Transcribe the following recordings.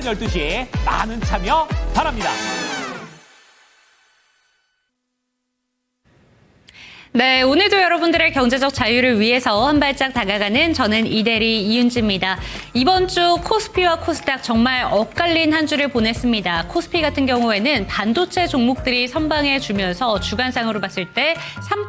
오전 12시 많은 참여 바랍니다. 네, 오늘도 여러분들의 경제적 자유를 위해서 한 발짝 다가가는 저는 이대리 이윤지입니다. 이번 주 코스피와 코스닥 정말 엇갈린 한 주를 보냈습니다. 코스피 같은 경우에는 반도체 종목들이 선방해 주면서 주간상으로 봤을 때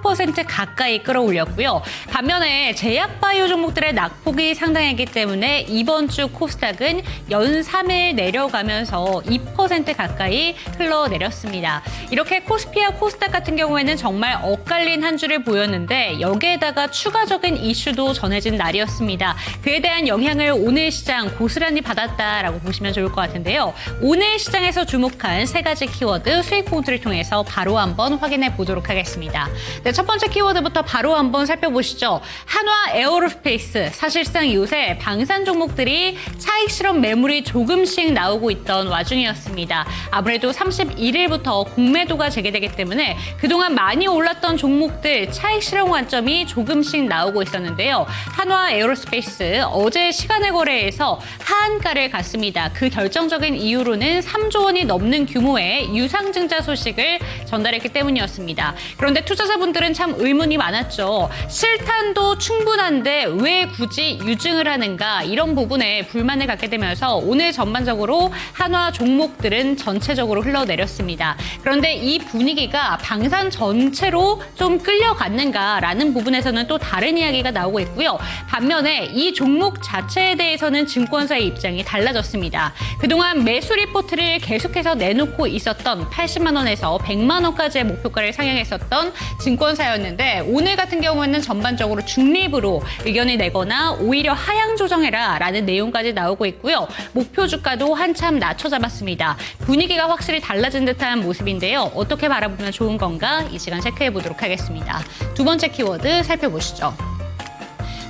3% 가까이 끌어올렸고요. 반면에 제약바이오 종목들의 낙폭이 상당했기 때문에 이번 주 코스닥은 연 3일 내려가면서 2% 가까이 흘러내렸습니다. 이렇게 코스피와 코스닥 같은 경우에는 정말 엇갈린 한 주를 보였는데 여기에다가 추가적인 이슈도 전해진 날이었습니다. 그에 대한 영향을 오늘 시장 고스란히 받았다라고 보시면 좋을 것 같은데요. 오늘 시장에서 주목한 세 가지 키워드 수익 포인트를 통해서 바로 한번 확인해 보도록 하겠습니다. 네, 첫 번째 키워드부터 바로 한번 살펴보시죠. 한화 에어로스페이스, 사실상 요새 방산 종목들이 차익 실험 매물이 조금씩 나오고 있던 와중이었습니다. 아무래도 31일부터 공매도가 재개되기 때문에 그동안 많이 올랐던 종목들 차익 실험 관점이 조금씩 나오고 있었는데요. 한화 에어로스페이스 어제 시간의 거래에서 하한가를 갔습니다. 그 결정적인 이유로는 3조 원이 넘는 규모의 유상증자 소식을 전달했기 때문이었습니다. 그런데 투자자분들은 참 의문이 많았죠. 실탄도 충분한데 왜 굳이 유증을 하는가, 이런 부분에 불만을 갖게 되면서 오늘 전반적으로 한화 종목들은 전체적으로 흘러내렸습니다. 그런데 이 분위기가 방산 전체로 좀 끌려갔는가라는 부분에서는 또 다른 이야기가 나오고 있고요. 반면에 이 종목 자체에 대해서는 증권사의 입장이 달라졌습니다. 그동안 매수 리포트를 계속해서 내놓고 있었던 80만 원에서 100만 원까지의 목표가를 상향했었던 증권사였는데 오늘 같은 경우에는 전반적으로 중립으로 의견을 내거나 오히려 하향 조정해라 라는 내용까지 나오고 있고요. 목표 주가도 한참 낮춰 잡았습니다. 분위기가 확실히 달라진 듯한 모습인데요. 어떻게 바라보면 좋은 건가 이 시간 체크해 보도록 하겠습니다. 두 번째 키워드 살펴보시죠.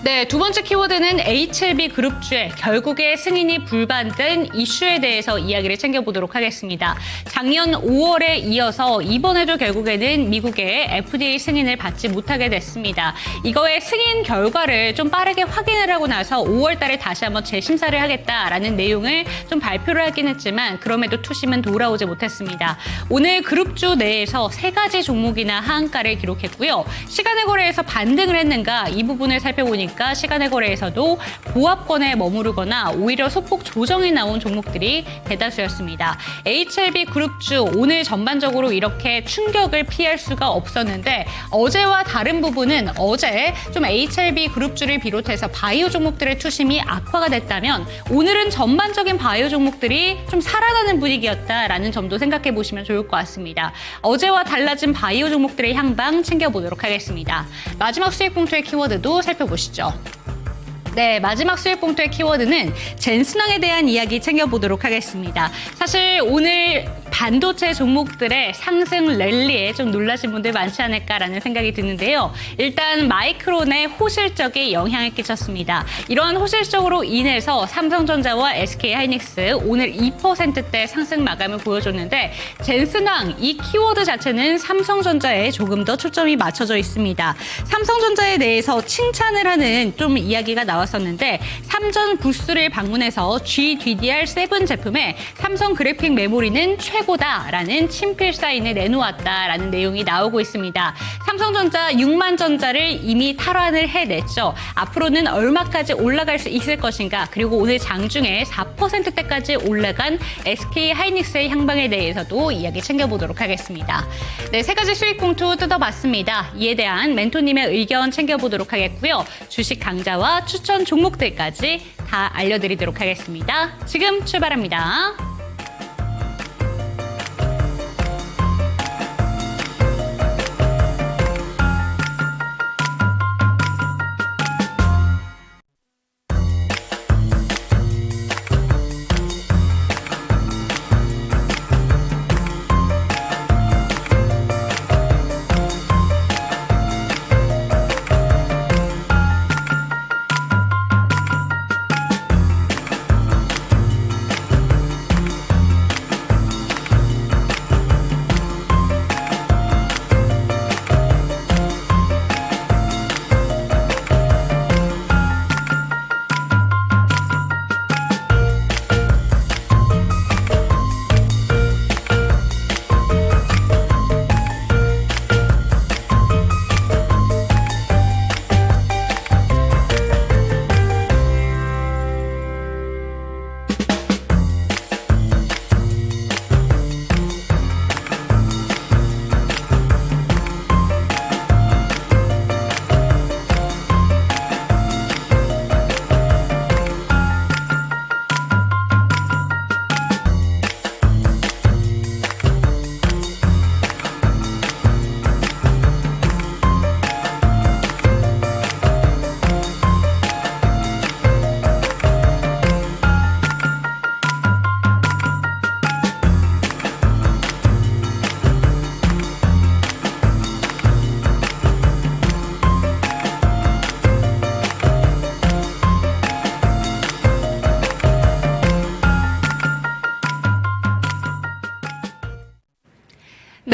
네, 두 번째 키워드는 HLB 그룹주의 결국에 승인이 불발된 이슈에 대해서 이야기를 챙겨보도록 하겠습니다. 작년 5월에 이어서 이번에도 결국에는 미국의 FDA 승인을 받지 못하게 됐습니다. 이거의 승인 결과를 좀 빠르게 확인을 하고 나서 5월 달에 다시 한번 재심사를 하겠다라는 내용을 좀 발표를 하긴 했지만 그럼에도 투심은 돌아오지 못했습니다. 오늘 그룹주 내에서 세 가지 종목이나 하한가를 기록했고요. 시간의 거래에서 반등을 했는가 이 부분을 살펴보니까 시간의 거래에서도 보합권에 머무르거나 오히려 소폭 조정이 나온 종목들이 대다수였습니다. HLB 그룹주 오늘 전반적으로 이렇게 충격을 피할 수가 없었는데 어제와 다른 부분은 어제 좀 HLB 그룹주를 비롯해서 바이오 종목들의 투심이 악화가 됐다면 오늘은 전반적인 바이오 종목들이 좀 살아나는 분위기였다라는 점도 생각해 보시면 좋을 것 같습니다. 어제와 달라진 바이오 종목들의 향방 챙겨보도록 하겠습니다. 마지막 수익 봉투의 키워드도 살펴보시죠. 네, 마지막 수익 봉투의 키워드는 젠슨항에 대한 이야기 챙겨보도록 하겠습니다. 사실 오늘 반도체 종목들의 상승 랠리에 좀 놀라신 분들 많지 않을까라는 생각이 드는데요. 일단 마이크론의 호실적이 영향을 끼쳤습니다. 이러한 호실적으로 인해서 삼성전자와 SK하이닉스 오늘 2%대 상승 마감을 보여줬는데 젠슨항 이 키워드 자체는 삼성전자에 조금 더 초점이 맞춰져 있습니다. 삼성전자에 대해서 칭찬을 하는 좀 이야기가 나왔었는데 삼전 부스를 방문해서 GDDR7 제품에 삼성 그래픽 메모리는 최고다라는 친필 사인을 내놓았다라는 내용이 나오고 있습니다. 삼성전자 6만 전자를 이미 탈환을 해냈죠. 앞으로는 얼마까지 올라갈 수 있을 것인가, 그리고 오늘 장중에 4%대까지 올라간 SK하이닉스의 향방에 대해서도 이야기 챙겨보도록 하겠습니다. 네, 세 가지 수익 봉투 뜯어봤습니다. 이에 대한 멘토님의 의견 챙겨보도록 하겠고요. 주식 강좌와 추천 종목들까지 다 알려드리도록 하겠습니다. 지금 출발합니다.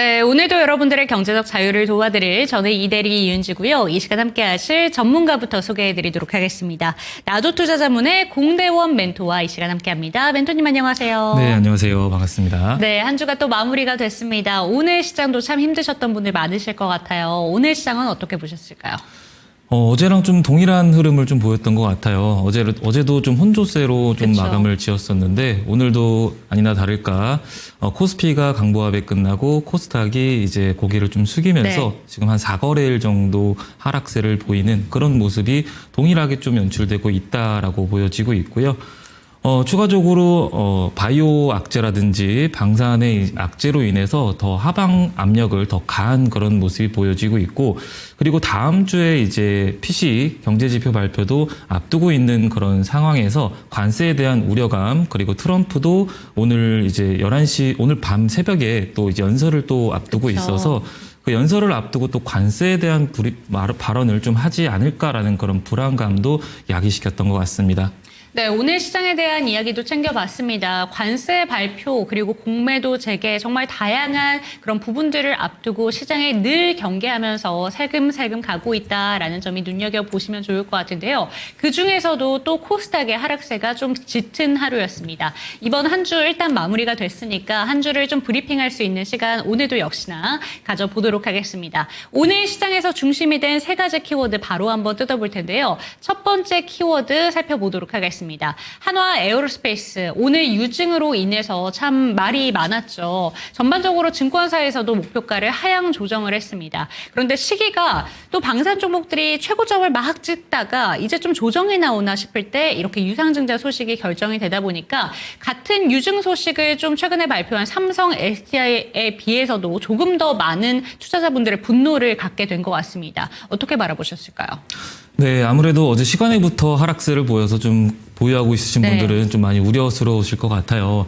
네, 오늘도 여러분들의 경제적 자유를 도와드릴 저는 이대리 이윤지고요. 이 시간 함께 하실 전문가부터 소개해드리도록 하겠습니다. 나도투자자문의 공대원 멘토와 이 시간 함께합니다. 멘토님 안녕하세요. 네, 안녕하세요. 반갑습니다. 네, 한 주가 또 마무리가 됐습니다. 오늘 시장도 참 힘드셨던 분들 많으실 것 같아요. 오늘 시장은 어떻게 보셨을까요? 어제랑 좀 동일한 흐름을 좀 보였던 것 같아요. 어제도 좀 혼조세로 좀 그쵸. 마감을 지었었는데 오늘도 아니나 다를까 코스피가 강보합에 끝나고 코스닥이 이제 고개를 좀 숙이면서 네. 지금 한 4거래일 정도 하락세를 보이는 그런 모습이 동일하게 좀 연출되고 있다라고 보여지고 있고요. 추가적으로 바이오 악재라든지 방사능의 악재로 인해서 더 하방 압력을 더 가한 그런 모습이 보여지고 있고, 그리고 다음 주에 이제 PC 경제지표 발표도 앞두고 있는 그런 상황에서 관세에 대한 우려감, 그리고 트럼프도 오늘 이제 11시 오늘 밤 새벽에 또 이제 연설을 또 앞두고 그쵸. 있어서 그 연설을 앞두고 또 관세에 대한 발언을 좀 하지 않을까라는 그런 불안감도 야기시켰던 것 같습니다. 네, 오늘 시장에 대한 이야기도 챙겨봤습니다. 관세 발표 그리고 공매도 재개 정말 다양한 그런 부분들을 앞두고 시장에 늘 경계하면서 살금살금 가고 있다라는 점이 눈여겨보시면 좋을 것 같은데요. 그중에서도 또 코스닥의 하락세가 좀 짙은 하루였습니다. 이번 한 주 일단 마무리가 됐으니까 한 주를 좀 브리핑할 수 있는 시간 오늘도 역시나 가져보도록 하겠습니다. 오늘 시장에서 중심이 된 세 가지 키워드 바로 한번 뜯어볼 텐데요. 첫 번째 키워드 살펴보도록 하겠습니다. 한화 에어로스페이스 오늘 유증으로 인해서 참 말이 많았죠. 전반적으로 증권사에서도 목표가를 하향 조정을 했습니다. 그런데 시기가 또 방산 종목들이 최고점을 막 찍다가 이제 좀 조정이 나오나 싶을 때 이렇게 유상증자 소식이 결정이 되다 보니까 같은 유증 소식을 좀 최근에 발표한 삼성 SDI에 비해서도 조금 더 많은 투자자분들의 분노를 갖게 된 것 같습니다. 어떻게 바라보셨을까요? 네, 아무래도 어제 시간에부터 하락세를 보여서 좀 보유하고 있으신 네. 분들은 좀 많이 우려스러우실 것 같아요.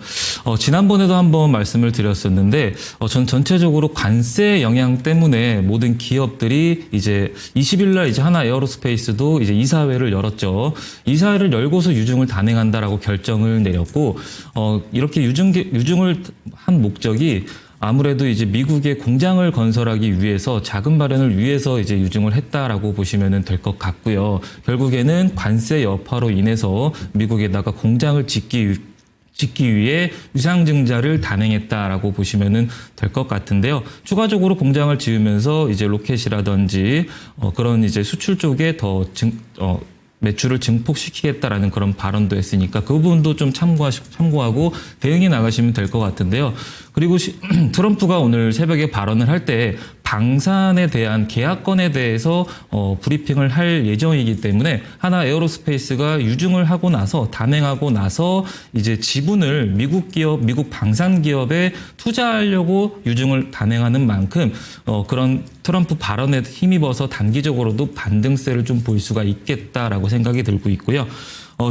지난번에도 한번 말씀을 드렸었는데, 전 전체적으로 관세 영향 때문에 모든 기업들이 이제 20일 날 이제 하나 에어로스페이스도 이제 이사회를 열었죠. 이사회를 열고서 유증을 단행한다라고 결정을 내렸고, 이렇게 유증을 한 목적이 아무래도 이제 미국에 공장을 건설하기 위해서 자금 마련을 위해서 이제 유증을 했다라고 보시면 될 것 같고요. 결국에는 관세 여파로 인해서 미국에다가 공장을 짓기 위해 유상증자를 단행했다라고 보시면 될 것 같은데요. 추가적으로 공장을 지으면서 이제 로켓이라든지 그런 이제 수출 쪽에 더 매출을 증폭시키겠다라는 그런 발언도 했으니까 그 부분도 좀 참고하고 대응해 나가시면 될 것 같은데요. 그리고 트럼프가 오늘 새벽에 발언을 할 때 방산에 대한 계약건에 대해서 브리핑을 할 예정이기 때문에 하나 에어로스페이스가 유증을 하고 나서 단행하고 나서 이제 지분을 미국 방산 기업에 투자하려고 유증을 단행하는 만큼 그런 트럼프 발언에 힘입어서 단기적으로도 반등세를 좀 볼 수가 있겠다라고 생각이 들고 있고요.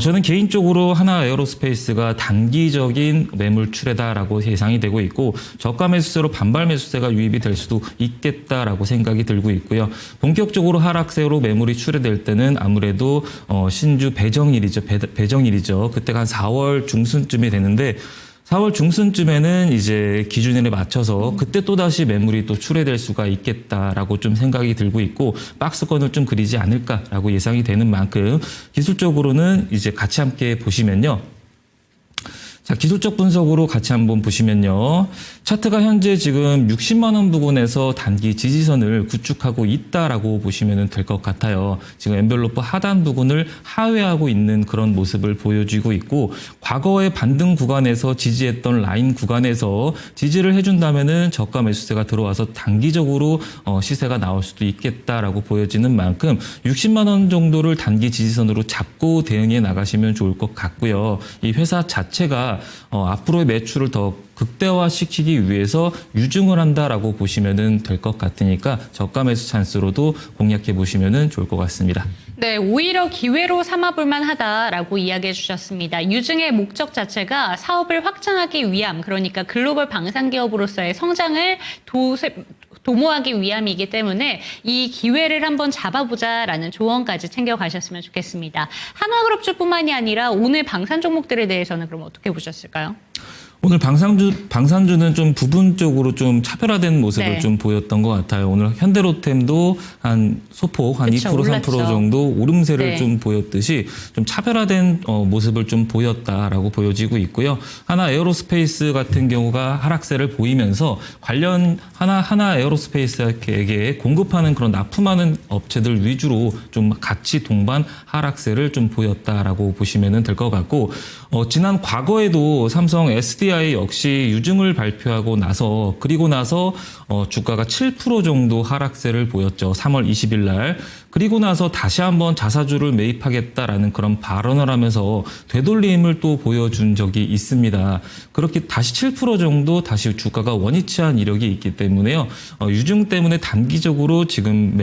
저는 개인적으로 하나 에어로스페이스가 단기적인 매물출회다라고 예상이 되고 있고 저가 매수세로 반발 매수세가 유입이 될 수도 있겠다라고 생각이 들고 있고요. 본격적으로 하락세로 매물이 출회될 때는 아무래도 신주 배정일이죠. 그때가 한 4월 중순쯤이 되는데 4월 중순쯤에는 이제 기준일에 맞춰서 그때 또다시 매물이 또 출회될 수가 있겠다라고 좀 생각이 들고 있고 박스권을 좀 그리지 않을까라고 예상이 되는 만큼 기술적으로는 이제 같이 함께 보시면요. 자, 기술적 분석으로 같이 한번 보시면요. 차트가 현재 지금 60만 원 부근에서 단기 지지선을 구축하고 있다라고 보시면 될 것 같아요. 지금 엔벨로프 하단 부근을 하회하고 있는 그런 모습을 보여주고 있고 과거의 반등 구간에서 지지했던 라인 구간에서 지지를 해준다면은 저가 매수세가 들어와서 단기적으로 시세가 나올 수도 있겠다라고 보여지는 만큼 60만 원 정도를 단기 지지선으로 잡고 대응해 나가시면 좋을 것 같고요. 이 회사 자체가 앞으로의 매출을 더 극대화시키기 위해서 유증을 한다라고 보시면 될 것 같으니까 저가 매수 찬스로도 공략해 보시면 좋을 것 같습니다. 네, 오히려 기회로 삼아볼 만하다라고 이야기해 주셨습니다. 유증의 목적 자체가 사업을 확장하기 위함, 그러니까 글로벌 방산기업으로서의 성장을 도모하기 위함이기 때문에 이 기회를 한번 잡아보자라는 조언까지 챙겨가셨으면 좋겠습니다. 한화그룹주뿐만이 아니라 오늘 방산 종목들에 대해서는 그럼 어떻게 보셨을까요? 오늘 방산주는 좀 부분적으로 좀 차별화된 모습을 네. 좀 보였던 것 같아요. 오늘 현대로템도 소폭 한 그쵸, 2% 3% 올랐죠. 정도 오름세를 네. 좀 보였듯이 좀 차별화된 모습을 좀 보였다라고 보여지고 있고요. 하나 에어로스페이스 같은 경우가 하락세를 보이면서 관련 하나 에어로스페이스에게 공급하는 그런 납품하는 업체들 위주로 좀 같이 동반 하락세를 좀 보였다라고 보시면 될 것 같고, 지난 과거에도 삼성 SDI 역시 유증을 발표하고 나서 그리고 나서 주가가 7% 정도 하락세를 보였죠. 3월 20일 날. 그리고 나서 다시 한번 자사주를 매입하겠다라는 그런 발언을 하면서 되돌림을 또 보여준 적이 있습니다. 그렇게 다시 7% 정도 다시 주가가 원위치한 이력이 있기 때문에요. 유증 때문에 단기적으로 지금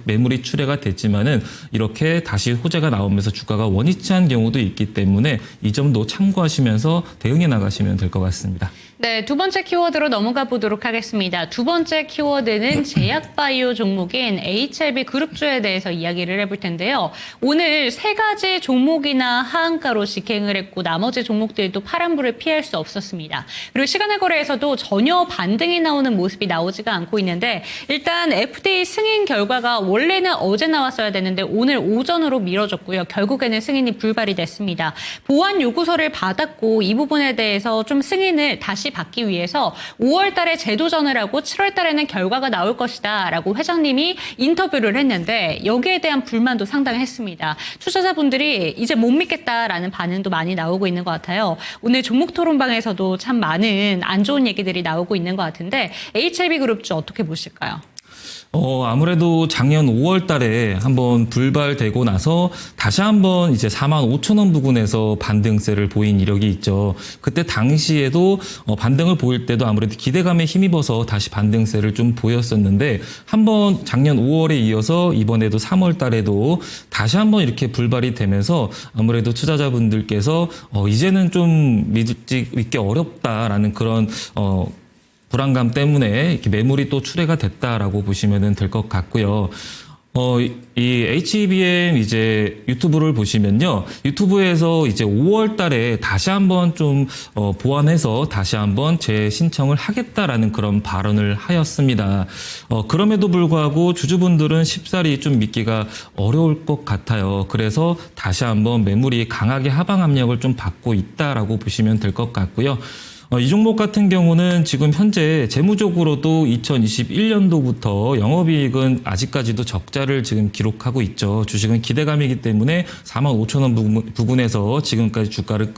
매물이 출회가 됐지만은 이렇게 다시 호재가 나오면서 주가가 원위치한 경우도 있기 때문에 이 점도 참고하시면서 대응해 나가시면 될 것 같습니다. 네, 두 번째 키워드로 넘어가 보도록 하겠습니다. 두 번째 키워드는 제약바이오 종목인 HLB 그룹주에 대해서 이야기를 해볼 텐데요. 오늘 세 가지 종목이나 하한가로 직행을 했고 나머지 종목들도 파란불을 피할 수 없었습니다. 그리고 시간의 거래에서도 전혀 반등이 나오는 모습이 나오지가 않고 있는데, 일단 FDA 승인 결과가 원래는 어제 나왔어야 되는데 오늘 오전으로 미뤄졌고요. 결국에는 승인이 불발이 됐습니다. 보완 요구서를 받았고 이 부분에 대해서 좀 승인을 다시 받기 위해서 5월 달에 재도전을 하고 7월 달에는 결과가 나올 것이다 라고 회장님이 인터뷰를 했는데, 여기에 대한 불만도 상당했습니다. 투자자분들이 이제 못 믿겠다라는 반응도 많이 나오고 있는 것 같아요. 오늘 종목 토론방에서도 참 많은 안 좋은 얘기들이 나오고 있는 것 같은데, HLB 그룹주 어떻게 보실까요? 아무래도 작년 5월 달에 한번 불발되고 나서 다시 한번 이제 45,000원 부근에서 반등세를 보인 이력이 있죠. 그때 당시에도 반등을 보일 때도 아무래도 기대감에 힘입어서 다시 반등세를 좀 보였었는데, 한번 작년 5월에 이어서 이번에도 3월 달에도 다시 한번 이렇게 불발이 되면서 아무래도 투자자분들께서 이제는 좀 믿기 어렵다라는 그런 불안감 때문에 이렇게 매물이 또 출회가 됐다라고 보시면 될 것 같고요. 이 HBM 이제 유튜브를 보시면요. 유튜브에서 이제 5월 달에 다시 한번 좀 보완해서 다시 한번 재신청을 하겠다라는 그런 발언을 하였습니다. 그럼에도 불구하고 주주분들은 쉽사리 좀 믿기가 어려울 것 같아요. 그래서 다시 한번 매물이 강하게 하방 압력을 좀 받고 있다라고 보시면 될 것 같고요. 이 종목 같은 경우는 지금 현재 재무적으로도 2021년도부터 영업이익은 아직까지도 적자를 지금 기록하고 있죠. 주식은 기대감이기 때문에 45,000원 부근에서 지금까지 주가를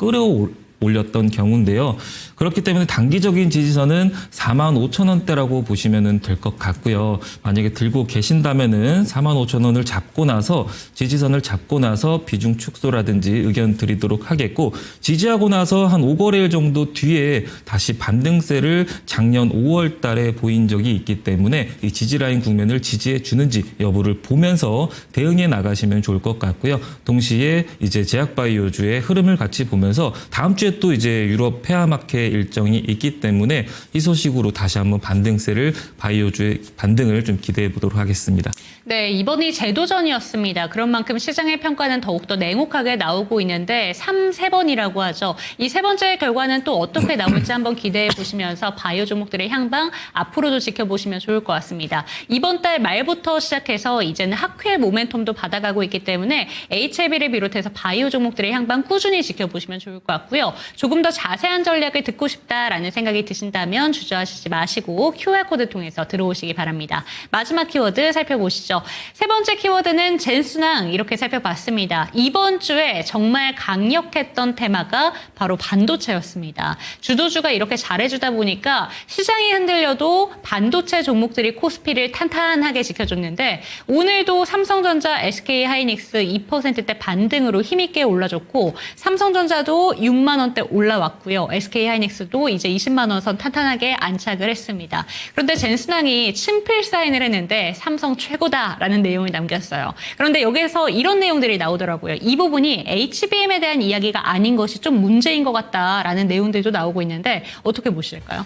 올렸던 경우인데요. 그렇기 때문에 단기적인 지지선은 45,000원대라고 보시면 될 것 같고요. 만약에 들고 계신다면은 45,000원을 잡고 나서 지지선을 잡고 나서 비중 축소라든지 의견 드리도록 하겠고, 지지하고 나서 한 5거래일 정도 뒤에 다시 반등세를 작년 5월 달에 보인 적이 있기 때문에 이 지지라인 국면을 지지해 주는지 여부를 보면서 대응해 나가시면 좋을 것 같고요. 동시에 이제 제약바이오주의 흐름을 같이 보면서 다음 주에 또 이제 유럽 폐하마켓 일정이 있기 때문에 이 소식으로 다시 한번 반등세를 바이오주의 반등을 좀 기대해 보도록 하겠습니다. 네, 이번이 재도전이었습니다. 그런 만큼 시장의 평가는 더욱더 냉혹하게 나오고 있는데 3번이라고 하죠. 이 세 번째 결과는 또 어떻게 나올지 한번 기대해 보시면서 바이오 종목들의 향방 앞으로도 지켜보시면 좋을 것 같습니다. 이번 달 말부터 시작해서 이제는 학회 모멘텀도 받아가고 있기 때문에 HLB를 비롯해서 바이오 종목들의 향방 꾸준히 지켜보시면 좋을 것 같고요. 조금 더 자세한 전략을 듣고 싶다라는 생각이 드신다면 주저하시지 마시고 QR코드 통해서 들어오시기 바랍니다. 마지막 키워드 살펴보시죠. 세 번째 키워드는 젠순항 이렇게 살펴봤습니다. 이번 주에 정말 강력했던 테마가 바로 반도체였습니다. 주도주가 이렇게 잘해주다 보니까 시장이 흔들려도 반도체 종목들이 코스피를 탄탄하게 지켜줬는데, 오늘도 삼성전자, SK하이닉스 2%대 반등으로 힘있게 올라줬고, 삼성전자도 6만 원대 올라왔고요. SK하이닉스도 이제 20만 원 선 탄탄하게 안착을 했습니다. 그런데 젠순항이 친필 사인을 했는데 삼성 최고다라는 내용을 남겼어요. 그런데 여기에서 이런 내용들이 나오더라고요. 이 부분이 HBM에 대한 이야기가 아닌 것이 좀 문제인 것 같다라는 내용들도 나오고 있는데 어떻게 보실까요?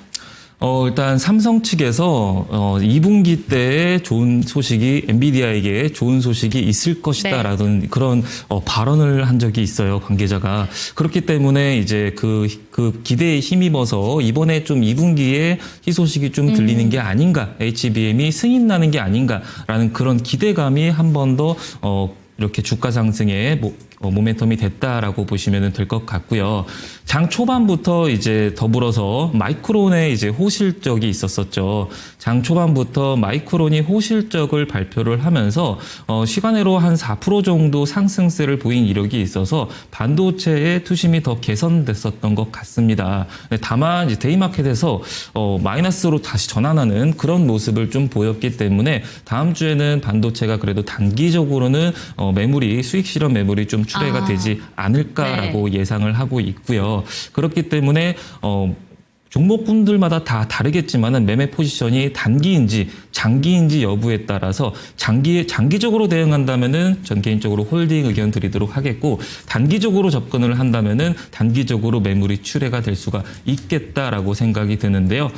일단 삼성 측에서 2분기 때에 좋은 소식이 엔비디아에게 좋은 소식이 있을 것이다라는 그런 발언을 한 적이 있어요, 관계자가. 그렇기 때문에 이제 그 기대에 힘입어서 이번에 좀 2분기에 희소식이 좀 들리는 게 아닌가, HBM이 승인 나는 게 아닌가라는 그런 기대감이 한 번 더 이렇게 주가 상승에 모멘텀이 됐다라고 보시면 될 것 같고요. 장 초반부터 이제 더불어서 마이크론의 이제 호실적이 있었었죠. 장 초반부터 마이크론이 호실적을 발표를 하면서 시간으로 한 4% 정도 상승세를 보인 이력이 있어서 반도체의 투심이 더 개선됐었던 것 같습니다. 다만 이제 데이마켓에서 마이너스로 다시 전환하는 그런 모습을 좀 보였기 때문에 다음 주에는 반도체가 그래도 단기적으로는 매물이 수익 실현 매물이 좀 출회가 되지 않을까라고 예상을 하고 있고요. 그렇기 때문에 종목군들마다 다 다르겠지만은 매매 포지션이 단기인지 장기인지 여부에 따라서 장기적으로 대응한다면은 전 개인적으로 홀딩 의견 드리도록 하겠고, 단기적으로 접근을 한다면은 단기적으로 매물이 출회가 될 수가 있겠다라고 생각이 드는데요.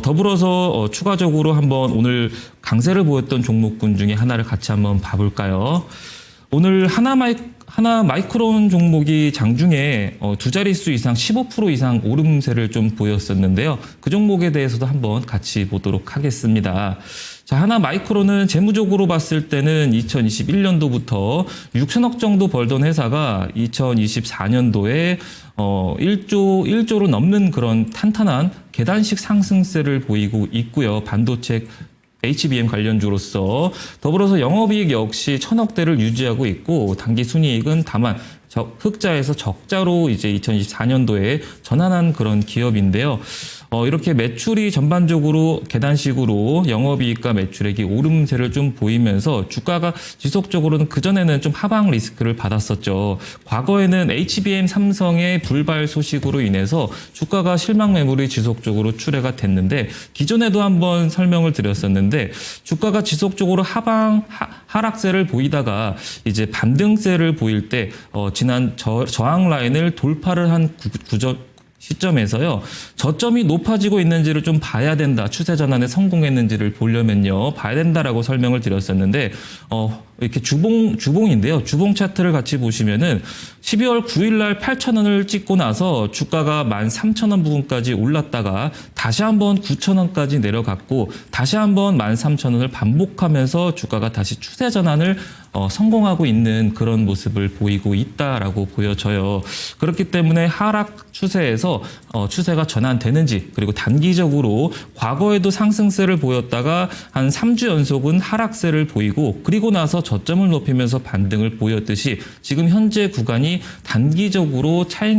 더불어서 추가적으로 한번 오늘 강세를 보였던 종목군 중에 하나를 같이 한번 봐볼까요? 오늘 하나 마이크론 종목이 장중에 두 자릿수 이상 15% 이상 오름세를 좀 보였었는데요. 그 종목에 대해서도 한번 같이 보도록 하겠습니다. 자, 하나 마이크론은 재무적으로 봤을 때는 2021년도부터 6천억 정도 벌던 회사가 2024년도에 1조로 넘는 그런 탄탄한 계단식 상승세를 보이고 있고요. 반도체 HBM 관련주로서 더불어서 영업이익 역시 1,000억대를 유지하고 있고, 단기 순이익은 다만 흑자에서 적자로 이제 2024년도에 전환한 그런 기업인데요. 이렇게 매출이 전반적으로 계단식으로 영업이익과 매출액이 오름세를 좀 보이면서 주가가 지속적으로는 그전에는 좀 하방 리스크를 받았었죠. 과거에는 HBM 삼성의 불발 소식으로 인해서 주가가 실망 매물이 지속적으로 출회가 됐는데, 기존에도 한번 설명을 드렸었는데 주가가 지속적으로 하락세를 보이다가 이제 반등세를 보일 때 지난 저항 라인을 돌파를 한 시점에서요, 저점이 높아지고 있는지를 좀 봐야 된다, 추세 전환에 성공했는지를 보려면요 봐야 된다라고 설명을 드렸었는데, 이렇게 주봉인데요. 주봉 차트를 같이 보시면은 12월 9일 날 8,000원을 찍고 나서 주가가 13,000원 부근까지 올랐다가 다시 한번 9,000원까지 내려갔고, 다시 한번 13,000원을 반복하면서 주가가 다시 추세 전환을 성공하고 있는 그런 모습을 보이고 있다라고 보여져요. 그렇기 때문에 하락 추세에서 추세가 전환되는지, 그리고 단기적으로 과거에도 상승세를 보였다가 한 3주 연속은 하락세를 보이고, 그리고 나서 저점을 높이면서 반등을 보였듯이 지금 현재 구간이 단기적으로 차익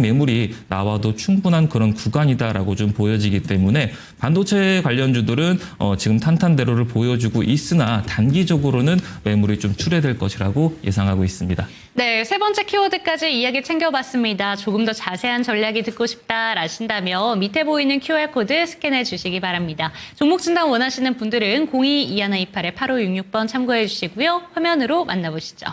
매물이 나와도 충분한 그런 구간이다라고 좀 보여지기 때문에 반도체 관련주들은 지금 탄탄대로를 보여주고 있으나 단기적으로는 매물이 좀 출회될 것이라고 예상하고 있습니다. 네, 세 번째 키워드까지 이야기 챙겨봤습니다. 조금 더 자세한 전략이 듣고 싶다라신다면 밑에 보이는 QR코드 스캔해 주시기 바랍니다. 종목 진단 원하시는 분들은 02-2128-8566번 참고해 주시고요. 화면으로 만나보시죠.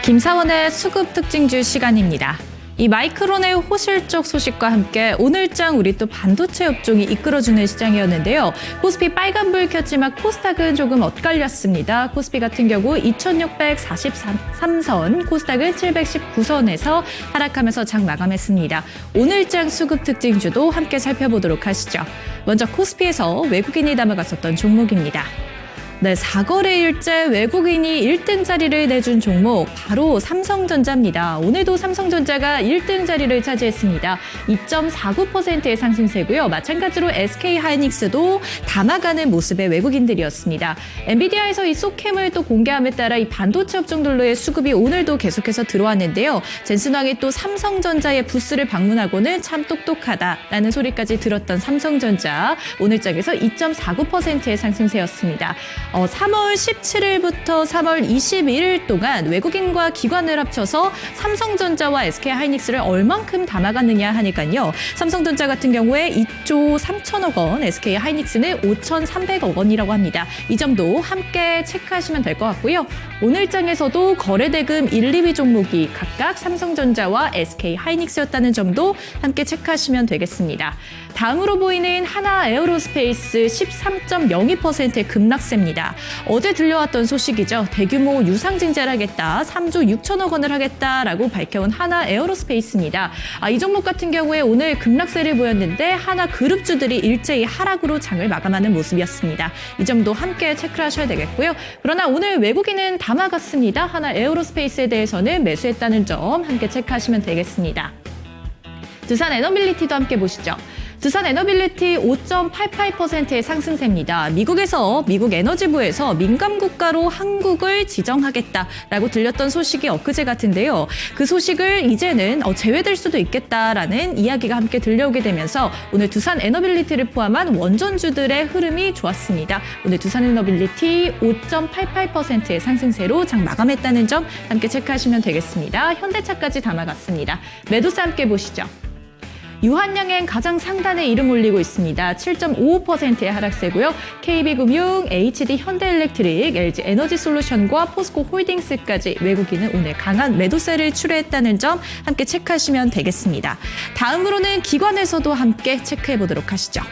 김사원의 수급 특징주 시간입니다. 이 마이크론의 호실적 소식과 함께 오늘장 우리 또 반도체 업종이 이끌어주는 시장이었는데요. 코스피 빨간불 켰지만 코스닥은 조금 엇갈렸습니다. 코스피 같은 경우 2643선, 코스닥은 719선에서 하락하면서 장 마감했습니다. 오늘장 수급 특징주도 함께 살펴보도록 하시죠. 먼저 코스피에서 외국인이 담아갔었던 종목입니다. 네, 4거래일째 외국인이 1등 자리를 내준 종목 바로 삼성전자입니다. 오늘도 삼성전자가 1등 자리를 차지했습니다. 2.49%의 상승세고요. 마찬가지로 SK하이닉스도 담아가는 모습의 외국인들이었습니다. 엔비디아에서 이 소캠을 또 공개함에 따라 이 반도체 업종들로의 수급이 오늘도 계속해서 들어왔는데요. 젠슨왕이 또 삼성전자의 부스를 방문하고는 참 똑똑하다라는 소리까지 들었던 삼성전자 오늘장에서 2.49%의 상승세였습니다. 3월 17일부터 3월 21일 동안 외국인과 기관을 합쳐서 삼성전자와 SK하이닉스를 얼만큼 담아갔느냐 하니까요. 삼성전자 같은 경우에 2조 3천억 원, SK하이닉스는 5,300억 원이라고 합니다. 이 점도 함께 체크하시면 될 것 같고요. 오늘장에서도 거래대금 1, 2위 종목이 각각 삼성전자와 SK하이닉스였다는 점도 함께 체크하시면 되겠습니다. 다음으로 보이는 하나 에어로스페이스 13.02%의 급락세입니다. 어제 들려왔던 소식이죠. 대규모 유상증자를 하겠다. 3조 6천억 원을 하겠다라고 밝혀온 하나 에어로스페이스입니다. 이 종목 같은 경우에 오늘 급락세를 보였는데 하나 그룹주들이 일제히 하락으로 장을 마감하는 모습이었습니다. 이 점도 함께 체크를 하셔야 되겠고요. 그러나 오늘 외국인은 담아갔습니다. 하나 에어로스페이스에 대해서는 매수했다는 점 함께 체크하시면 되겠습니다. 두산 에너빌리티도 함께 보시죠. 두산 에너빌리티 5.88%의 상승세입니다. 미국에서 미국 에너지부에서 민감 국가로 한국을 지정하겠다라고 들렸던 소식이 엊그제 같은데요. 그 소식을 이제는 제외될 수도 있겠다라는 이야기가 함께 들려오게 되면서 오늘 두산 에너빌리티를 포함한 원전주들의 흐름이 좋았습니다. 오늘 두산 에너빌리티 5.88%의 상승세로 장 마감했다는 점 함께 체크하시면 되겠습니다. 현대차까지 담아갔습니다. 매도세 함께 보시죠. 유한양행 가장 상단에 이름 올리고 있습니다. 7.55%의 하락세고요. KB금융, HD 현대일렉트릭, LG 에너지솔루션과 포스코 홀딩스까지 외국인은 오늘 강한 매도세를 출회했다는 점 함께 체크하시면 되겠습니다. 다음으로는 기관에서도 함께 체크해 보도록 하시죠.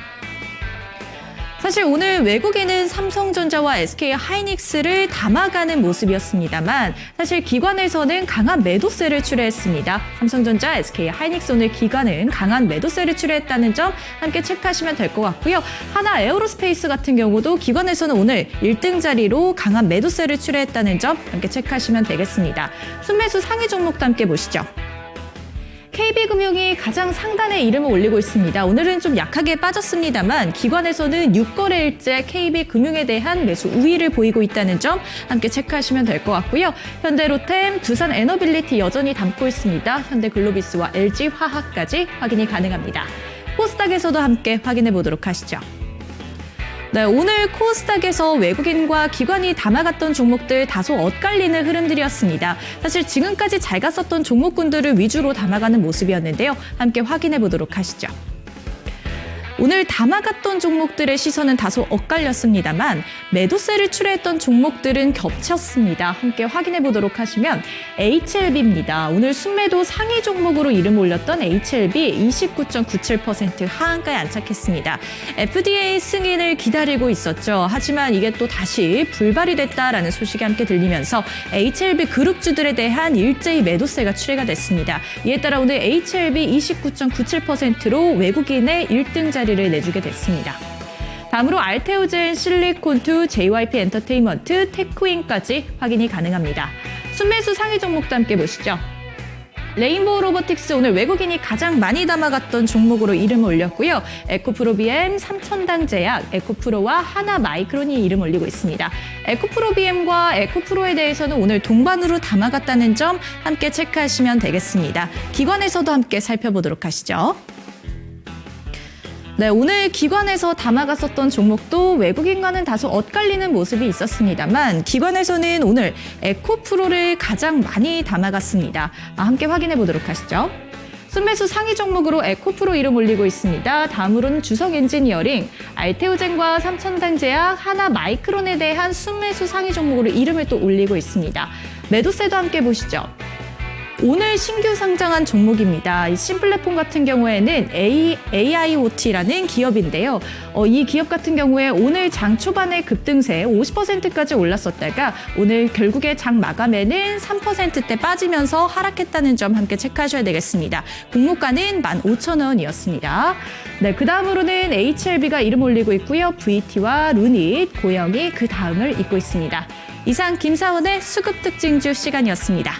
사실 오늘 외국인은 삼성전자와 SK하이닉스를 담아가는 모습이었습니다만 사실 기관에서는 강한 매도세를 출회했습니다. 삼성전자, SK하이닉스 오늘 기관은 강한 매도세를 출회했다는 점 함께 체크하시면 될 것 같고요. 하나 에어로스페이스 같은 경우도 기관에서는 오늘 1등 자리로 강한 매도세를 출회했다는 점 함께 체크하시면 되겠습니다. 순매수 상위 종목도 함께 보시죠. KB금융이 가장 상단에 이름을 올리고 있습니다. 오늘은 좀 약하게 빠졌습니다만 기관에서는 6거래일째 KB금융에 대한 매수 우위를 보이고 있다는 점 함께 체크하시면 될 것 같고요. 현대로템, 두산 에너빌리티 여전히 담고 있습니다. 현대글로비스와 LG화학까지 확인이 가능합니다. 코스닥에서도 함께 확인해 보도록 하시죠. 네, 오늘 코스닥에서 외국인과 기관이 담아갔던 종목들 다소 엇갈리는 흐름들이었습니다. 사실 지금까지 잘 갔었던 종목군들을 위주로 담아가는 모습이었는데요. 함께 확인해 보도록 하시죠. 오늘 담아갔던 종목들의 시선은 다소 엇갈렸습니다만 매도세를 출회했던 종목들은 겹쳤습니다. 함께 확인해 보도록 하시면 HLB입니다. 오늘 순매도 상위 종목으로 이름 올렸던 HLB 29.97% 하한가에 안착했습니다. FDA 승인을 기다리고 있었죠. 하지만 이게 또 다시 불발이 됐다라는 소식이 함께 들리면서 HLB 그룹주들에 대한 일제히 매도세가 출회가 됐습니다. 이에 따라 오늘 HLB 29.97%로 외국인의 1등 자리를 내주게 됐습니다. 다음으로 알테오젠, 실리콘2, JYP 엔터테인먼트, 테크윈까지 확인이 가능합니다. 순매수 상위 종목도 함께 보시죠. 레인보우 로보틱스 오늘 외국인이 가장 많이 담아갔던 종목으로 이름을 올렸고요. 에코프로비엠, 삼천당제약, 에코프로와 하나마이크론이 이름 올리고 있습니다. 에코프로비엠과 에코프로에 대해서는 오늘 동반으로 담아갔다는 점 함께 체크하시면 되겠습니다. 기관에서도 함께 살펴보도록 하시죠. 네, 오늘 기관에서 담아갔었던 종목도 외국인과는 다소 엇갈리는 모습이 있었습니다만 기관에서는 오늘 에코프로를 가장 많이 담아갔습니다. 함께 확인해 보도록 하시죠. 순매수 상위 종목으로 에코프로 이름 올리고 있습니다. 다음으로는 주석엔지니어링, 알테오젠과 삼천당제약, 하나마이크론에 대한 순매수 상위 종목으로 이름을 또 올리고 있습니다. 매도세도 함께 보시죠. 오늘 신규 상장한 종목입니다. 이 심플랫폼 같은 경우에는 AIoT라는 기업인데요. 이 기업 같은 경우에 오늘 장 초반에 급등세 50%까지 올랐었다가 오늘 결국에 장 마감에는 3%대 빠지면서 하락했다는 점 함께 체크하셔야 되겠습니다. 공모가는 15,000원이었습니다. 네, 그 다음으로는 HLB가 이름 올리고 있고요. VT와 루닛, 고영이 그 다음을 잇고 있습니다. 이상 김사원의 수급 특징주 시간이었습니다.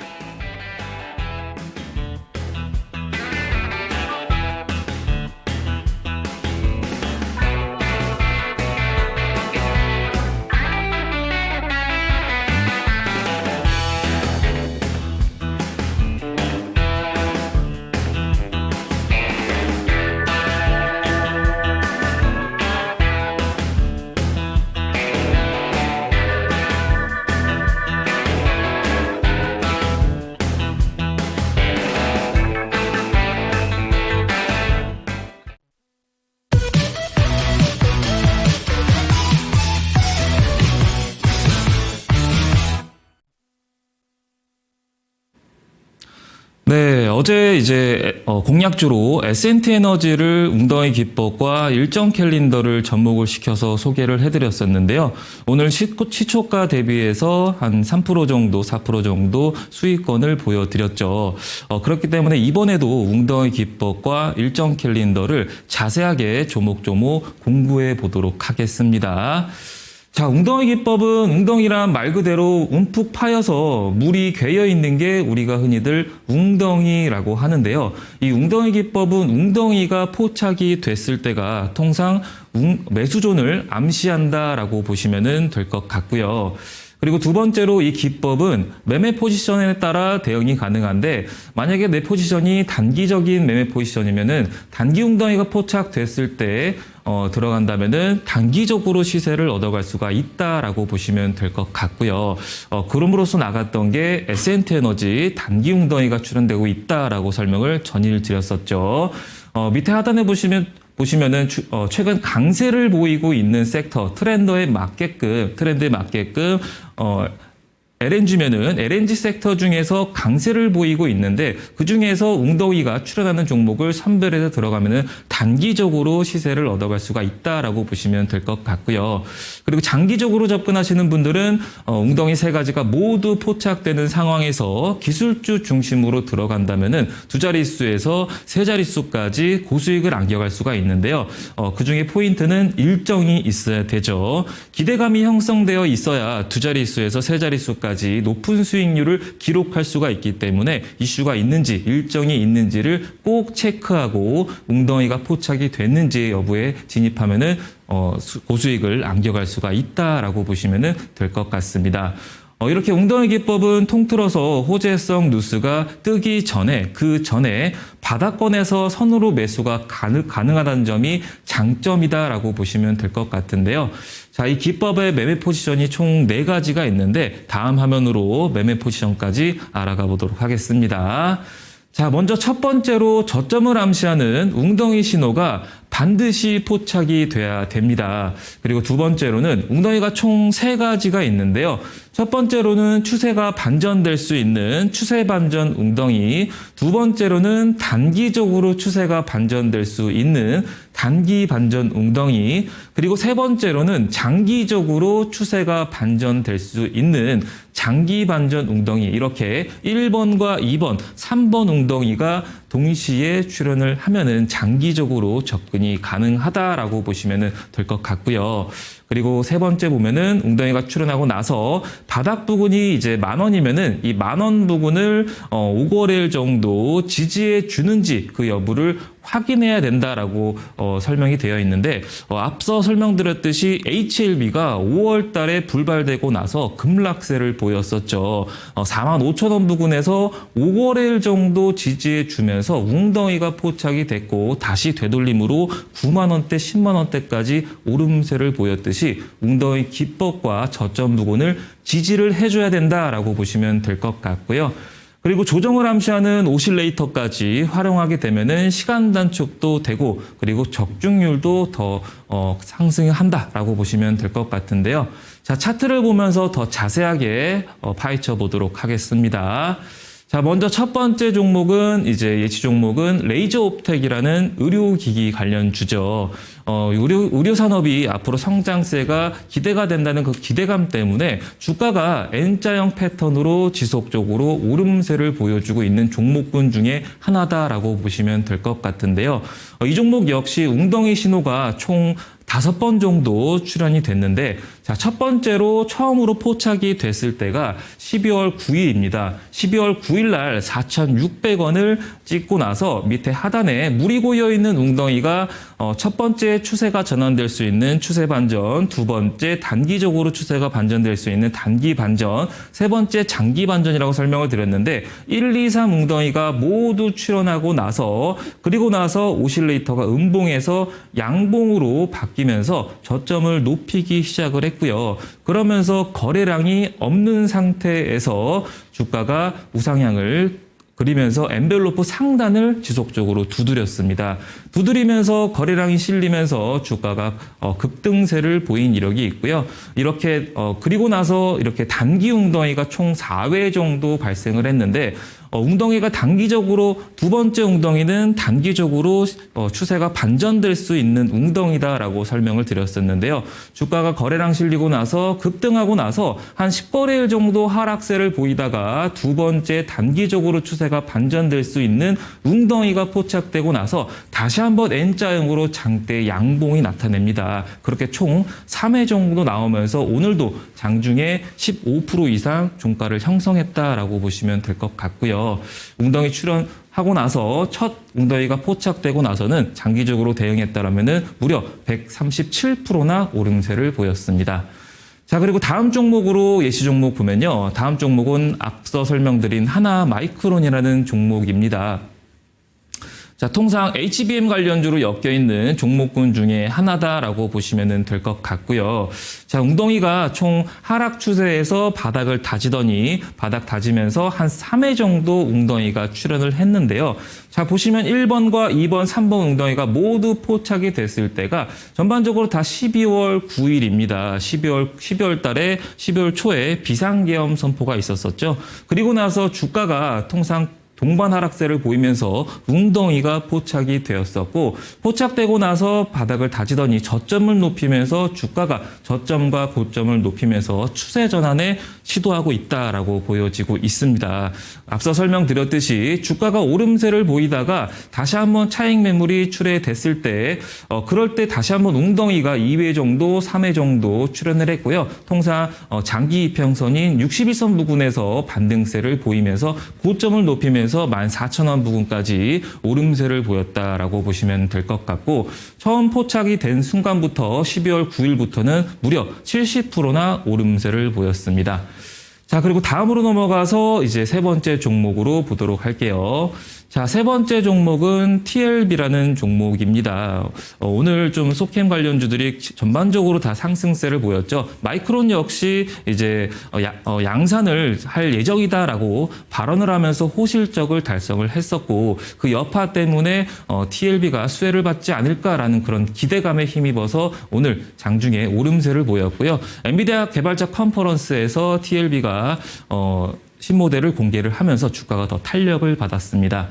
네, 어제 이제 공약주로 S&T 에너지를 웅덩이 기법과 일정 캘린더를 접목을 시켜서 소개를 해드렸었는데요. 오늘 시초가 대비해서 한 3% 정도, 4% 정도 수익권을 보여드렸죠. 그렇기 때문에 이번에도 웅덩이 기법과 일정 캘린더를 자세하게 조목조목 공부해 보도록 하겠습니다. 자, 웅덩이 기법은 웅덩이란 말 그대로 움푹 파여서 물이 괴여 있는 게 우리가 흔히들 웅덩이라고 하는데요. 이 웅덩이 기법은 웅덩이가 포착이 됐을 때가 통상 매수존을 암시한다라고 보시면 될 것 같고요. 그리고 두 번째로 이 기법은 매매 포지션에 따라 대응이 가능한데 만약에 내 포지션이 단기적인 매매 포지션이면은 단기 웅덩이가 포착됐을 때 들어간다면은 단기적으로 시세를 얻어갈 수가 있다라고 보시면 될 것 같고요. 그럼으로써 나갔던 게 S&T 에너지 단기 웅덩이가 출현되고 있다라고 설명을 전일 드렸었죠. 밑에 하단에 보시면은 최근 강세를 보이고 있는 섹터 트렌드에 맞게끔 LNG면은 LNG 섹터 중에서 강세를 보이고 있는데 그 중에서 웅덩이가 출현하는 종목을 선별해서 들어가면은 단기적으로 시세를 얻어갈 수가 있다라고 보시면 될 것 같고요. 그리고 장기적으로 접근하시는 분들은 웅덩이 세 가지가 모두 포착되는 상황에서 기술주 중심으로 들어간다면은 두 자릿수에서 세 자릿수까지 고수익을 안겨갈 수가 있는데요. 그 중에 포인트는 일정이 있어야 되죠. 기대감이 형성되어 있어야 두 자릿수에서 세 자릿수까지 높은 수익률을 기록할 수가 있기 때문에 이슈가 있는지 일정이 있는지를 꼭 체크하고 웅덩이가 포착이 됐는지 여부에 진입하면은 고수익을 안겨갈 수가 있다라고 보시면 될 것 같습니다. 이렇게 웅덩이 기법은 통틀어서 호재성 뉴스가 뜨기 전에 그 전에 바닥권에서 선으로 매수가 가능하다는 점이 장점이다라고 보시면 될 것 같은데요. 자, 이 기법의 매매 포지션이 총 4가지가 있는데 다음 화면으로 매매 포지션까지 알아가 보도록 하겠습니다. 자, 먼저 첫 번째로 저점을 암시하는 웅덩이 신호가 반드시 포착이 돼야 됩니다. 그리고 두 번째로는 웅덩이가 총 3가지가 있는데요. 첫 번째로는 추세가 반전될 수 있는 추세 반전 웅덩이, 두 번째로는 단기적으로 추세가 반전될 수 있는 단기 반전 웅덩이, 그리고 세 번째로는 장기적으로 추세가 반전될 수 있는 장기 반전 웅덩이, 이렇게 1번과 2번, 3번 웅덩이가 동시에 출현을 하면은 장기적으로 접근이 가능하다라고 보시면 될 것 같고요. 그리고 세 번째 보면은 웅덩이가 출현하고 나서 바닥 부근이 이제 10,000원이면은 이 10,000원 부근을 5거래일 정도 지지해 주는지 그 여부를 확인해야 된다라고 설명이 되어 있는데 앞서 설명드렸듯이 HLB가 5월 달에 불발되고 나서 급락세를 보였었죠. 45,000원 부근에서 5거래일 정도 지지해 주면서 웅덩이가 포착이 됐고 다시 되돌림으로 9만원대, 10만원대까지 오름세를 보였듯이 웅덩이 기법과 저점 부근을 지지를 해줘야 된다라고 보시면 될 것 같고요. 그리고 조정을 암시하는 오실레이터까지 활용하게 되면은 시간 단축도 되고 그리고 적중률도 더 상승한다라고 보시면 될 것 같은데요. 자, 차트를 보면서 더 자세하게 파헤쳐 보도록 하겠습니다. 자, 먼저 첫 번째 종목은 이제 예시 종목은 레이저 옵텍이라는 의료기기 관련주죠. 의료 산업이 앞으로 성장세가 기대가 된다는 그 기대감 때문에 주가가 N자형 패턴으로 지속적으로 오름세를 보여주고 있는 종목군 중에 하나다라고 보시면 될 것 같은데요. 이 종목 역시 웅덩이 신호가 총 5번 정도 출현이 됐는데, 자, 첫 번째로 처음으로 포착이 됐을 때가 12월 9일입니다. 12월 9일 날 4,600원을 찍고 나서 밑에 하단에 물이 고여 있는 웅덩이가 첫 번째 추세가 전환될 수 있는 추세 반전, 두 번째 단기적으로 추세가 반전될 수 있는 단기 반전, 세 번째 장기 반전이라고 설명을 드렸는데 1, 2, 3 웅덩이가 모두 출현하고 나서 그리고 나서 오실레이터가 음봉에서 양봉으로 바뀌면서 저점을 높이기 시작을 했고요. 그러면서 거래량이 없는 상태에서 주가가 우상향을 그리면서 엔벨로프 상단을 지속적으로 두드렸습니다. 두드리면서 거래량이 실리면서 주가가 급등세를 보인 이력이 있고요. 이렇게 그리고 나서 이렇게 단기 웅덩이가 총 4회 정도 발생을 했는데 웅덩이가 단기적으로 두 번째 웅덩이는 단기적으로 추세가 반전될 수 있는 웅덩이다라고 설명을 드렸었는데요. 주가가 거래량 실리고 나서 급등하고 나서 한 10거래일 정도 하락세를 보이다가 두 번째 단기적으로 추세가 반전될 수 있는 웅덩이가 포착되고 나서 다시 한번 N자형으로 장대 양봉이 나타냅니다. 그렇게 총 3회 정도 나오면서 오늘도 장중에 15% 이상 종가를 형성했다라고 보시면 될 것 같고요. 웅덩이 출현하고 나서 첫 웅덩이가 포착되고 나서는 장기적으로 대응했다라면은 무려 137%나 오름세를 보였습니다. 자, 그리고 다음 종목으로 예시 종목 보면요. 다음 종목은 앞서 설명드린 하나 마이크론이라는 종목입니다. 자, 통상 HBM 관련주로 엮여있는 종목군 중에 하나다라고 보시면 될 것 같고요. 자, 웅덩이가 총 하락 추세에서 바닥을 다지더니 바닥 다지면서 한 3회 정도 웅덩이가 출현을 했는데요. 자, 보시면 1번과 2번, 3번 웅덩이가 모두 포착이 됐을 때가 전반적으로 다 12월 9일입니다. 12월 달에 12월 초에 비상계엄 선포가 있었었죠. 그리고 나서 주가가 통상 동반 하락세를 보이면서 웅덩이가 포착이 되었었고 포착되고 나서 바닥을 다지더니 저점을 높이면서 주가가 저점과 고점을 높이면서 추세 전환에 시도하고 있다라고 보여지고 있습니다. 앞서 설명드렸듯이 주가가 오름세를 보이다가 다시 한번 차익 매물이 출회됐을 때 그럴 때 다시 한번 웅덩이가 2회 정도 3회 정도 출현을 했고요. 통상 장기 이평선인 61선 부근에서 반등세를 보이면서 고점을 높이면서 14,000원 부근까지 오름세를 보였다라고 보시면 될 것 같고 처음 포착이 된 순간부터 12월 9일부터는 무려 70%나 오름세를 보였습니다. 자, 그리고 다음으로 넘어가서 이제 세 번째 종목으로 보도록 할게요. 자, 세 번째 종목은 TLB라는 종목입니다. 오늘 좀 소캠 관련주들이 전반적으로 다 상승세를 보였죠. 마이크론 역시 이제 양산을 할 예정이다라고 발언을 하면서 호실적을 달성을 했었고 그 여파 때문에 TLB가 수혜를 받지 않을까라는 그런 기대감에 힘입어서 오늘 장중에 오름세를 보였고요. 엔비디아 개발자 컨퍼런스에서 TLB가 신모델을 공개를 하면서 주가가 더 탄력을 받았습니다.